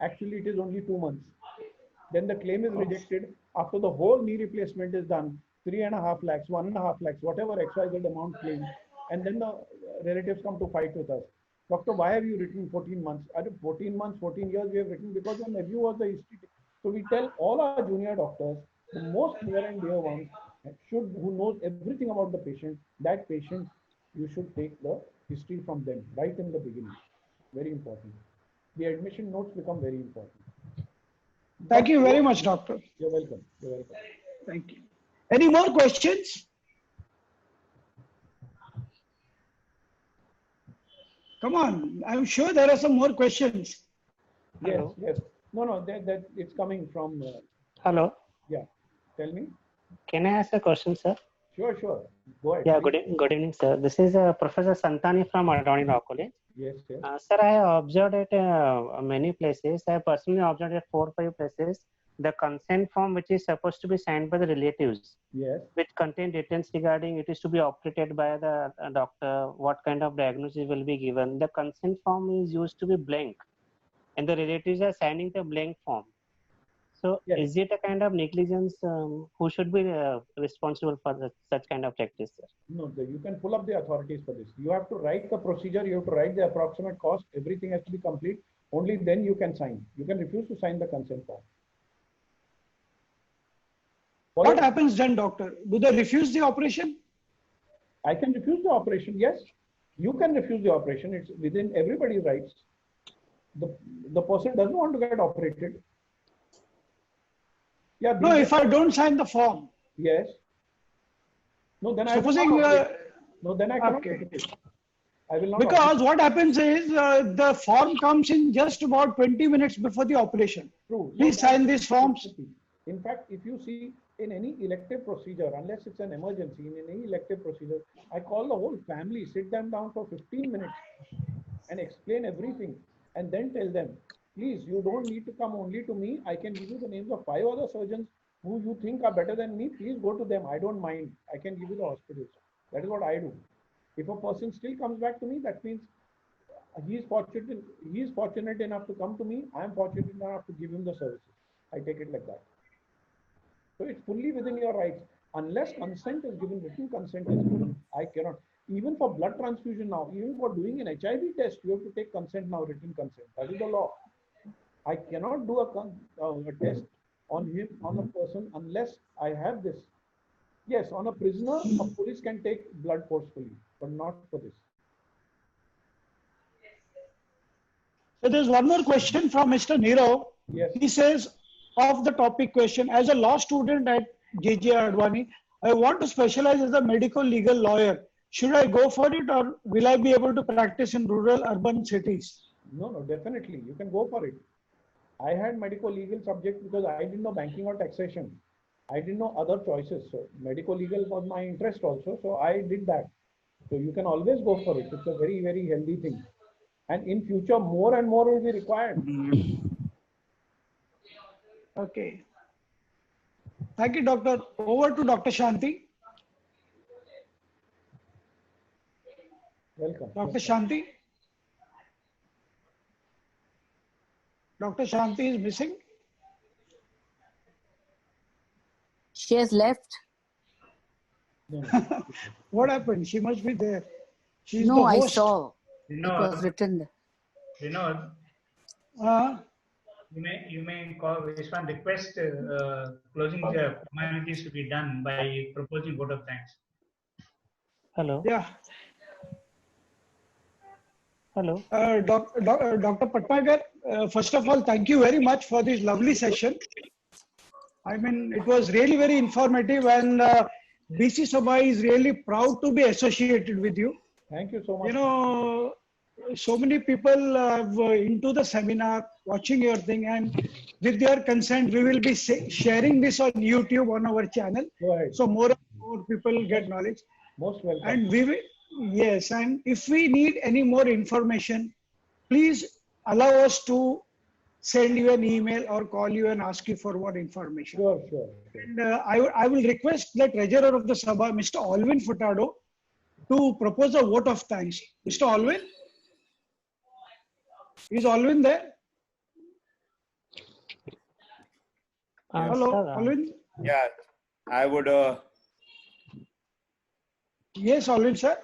Actually, it is only 2 months. Then the claim is rejected after the whole knee replacement is done. 3.5 lakhs, 1.5 lakhs, whatever XYZ amount claimed. And then the relatives come to fight with us. Doctor, why have you written 14 months? 14 months, 14 years we have written because your nephew was the history. So we tell all our junior doctors, the most near and dear ones, who knows everything about the patient, that patient, you should take the history from them right in the beginning. Very important. The admission notes become very important. Thank you very much, doctor. You're welcome. You're welcome. Thank you. Any more questions? Come on, I'm sure there are some more questions. Yes, Hello. yes. No, that it's coming from. Hello. Yeah. Tell me. Can I ask a question, sir? Sure. Go ahead. Yeah, good evening, sir. This is Professor Santani from Adani Law College. Yes. Sir, I have observed at many places. I personally observed at 4 or 5 places the consent form which is supposed to be signed by the relatives, Yes. which contain details regarding it is to be operated by the doctor, what kind of diagnosis will be given. The consent form is used to be blank and the relatives are signing the blank form. So Yes. is it a kind of negligence? Who should be responsible for such kind of practice, sir? No, you can pull up the authorities for this. You have to write the procedure. You have to write the approximate cost. Everything has to be complete. Only then you can sign. You can refuse to sign the consent form. What happens then, doctor? Do they refuse the operation? I can refuse the operation. Yes, you can refuse the operation. It's within everybody's rights. The person doesn't want to get operated. Yeah. No, if I don't sign the form. Yes. No, then Supposing, I will not operate. No, then I cannot okay. take it. I will not. Because operate. what happens is the form comes in just about 20 minutes before the operation. True. Please sign these forms. In fact, if you see in any elective procedure, unless it's an emergency, in any elective procedure, I call the whole family, sit them down for 15 minutes and explain everything, and then tell them, please, you don't need to come only to me. I can give you the names of 5 other surgeons who you think are better than me. Please go to them. I don't mind. I can give you the hospitals. That is what I do. If a person still comes back to me, that means he is fortunate enough to come to me. I am fortunate enough to give him the services. I take it like that. So it's fully within your rights. Unless consent is given, written consent is given, I cannot. Even for blood transfusion now, even for doing an HIV test, you have to take consent now, written consent. That is the law. I cannot do a test on him, on a person, unless I have this. Yes, on a prisoner, a police can take blood forcefully, but not for this. So there's one more question from Mr. Nirav. Yes. He says, of the topic question, as a law student at JJ Advani, I want to specialize as a medical legal lawyer. Should I go for it, or will I be able to practice in rural urban cities? No, definitely. You can go for it. I had medical legal subject because I didn't know banking or taxation. I didn't know other choices. So medical legal was my interest also. So I did that. So you can always go for it. It's a very, very healthy thing. And in future, more and more will be required. Okay. Thank you, doctor. Over to Dr. Shanti. Welcome. Dr. Shanti. Dr. Shanti is missing. She has left. What happened? She must be there. She's No, the I host. saw. It Vinod, was written there. Vinod, you may call this one request closing the formalities to be done by proposing vote of thanks. Hello. Yeah. Hello. Dr. Patnagar, first of all, thank you very much for this lovely session. I mean, it was really very informative, and BC Sabha is really proud to be associated with you. Thank you so much. You know, so many people into the seminar, watching your thing, and with your consent, we will be sharing this on YouTube on our channel. Go ahead. So more and more people get knowledge. Most welcome. And we will, yes, and if we need any more information, please allow us to send you an email or call you and ask you for more information. Sure. And I will request the treasurer of the Sabha, Mr. Alvin Furtado, to propose a vote of thanks. Mr. Alvin? Is Alvin there? Hello, Sir, Alvin? Yeah, I would, Yes, Alvin, sir.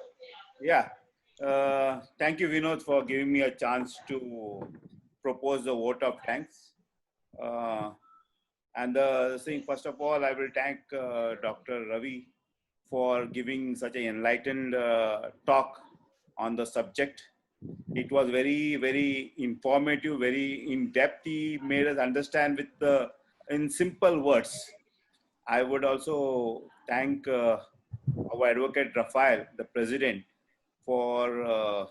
yeah. Thank you, Vinod, for giving me a chance to propose the vote of thanks. And the thing, first of all, I will thank Dr. Ravi for giving such an enlightened talk on the subject. It was very, very informative, very in-depth. He made us understand with in simple words. I would also thank our advocate Rafael, the president, for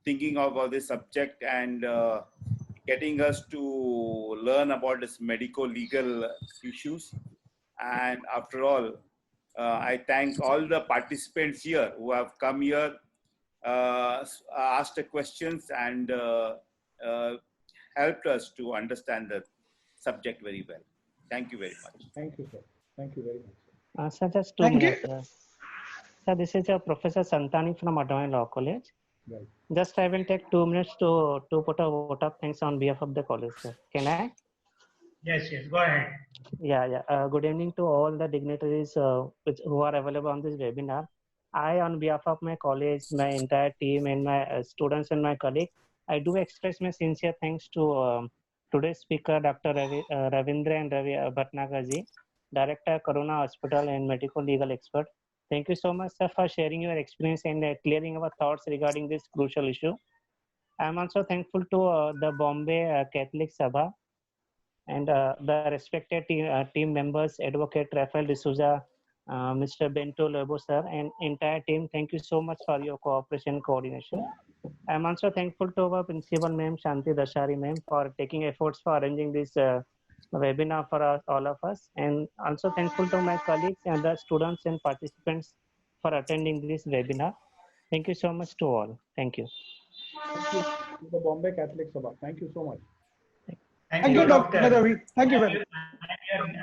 thinking about this subject and getting us to learn about this medical legal issues. And after all, I thank all the participants here who have come here, asked the questions, and helped us to understand the subject very well. Thank you very much. Thank you, sir. Thank you very much. Sir, just 2 Thank you. minutes. Sir, this is Professor Santani from Advani Law College. Right. Just I will take 2 minutes to put a vote of thanks on behalf of the college, sir. Can I? Yes, go ahead. Yeah. Good evening to all the dignitaries who are available on this webinar. I, on behalf of my college, my entire team, and my students and my colleagues, I do express my sincere thanks to today's speaker, Dr. Ravindra and Ravi Bhatnagar ji, Director, Corona Hospital and medical legal expert. Thank you so much, sir, for sharing your experience and clearing our thoughts regarding this crucial issue. I am also thankful to the Bombay Catholic Sabha and the respected team members, Advocate Rafael D'Souza, Mr. Bento Lobo, sir, and entire team. Thank you so much for your cooperation and coordination. I am also thankful to our principal, ma'am, Shanti Dashari, ma'am, for taking efforts for arranging this webinar for all of us. And also thankful to my colleagues and the students and participants for attending this webinar. Thank you so much to all. Thank you. Thank you to the Bombay Catholic Sabha. Thank you so much. Thank you, Dr. Ravi. Thank you very much.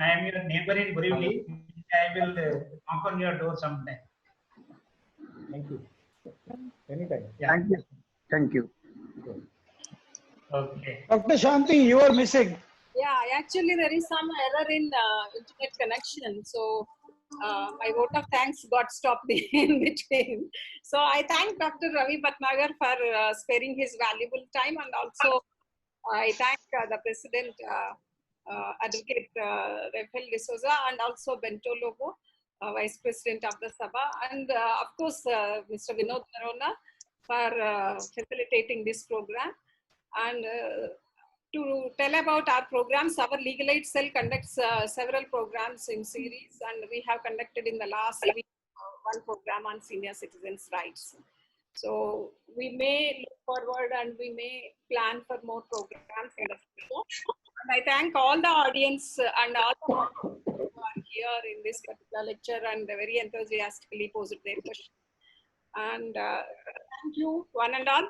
I am your neighbor in Borivali. I will knock on your door sometime. Thank you. Anytime. Yeah. Thank you. Thank you. Okay. Dr. Shanti, you are missing. Yeah, actually there is some error in internet connection. So my vote of thanks got stopped in between. So I thank Dr. Ravi Bhatnagar for sparing his valuable time, and also I thank the President, Advocate Rafael D'Souza, and also Bento Lobo, Vice President of the Sabha, and of course Mr. Vinod Narona for facilitating this program. And to tell about our programs, our Legal Aid Cell conducts several programs in series, and we have conducted in the last week one program on senior citizens' rights. So we may look forward and we may plan for more programs in the future. And I thank all the audience and all the people who are here in this particular lecture and very enthusiastically posed their questions. And thank you, one and all.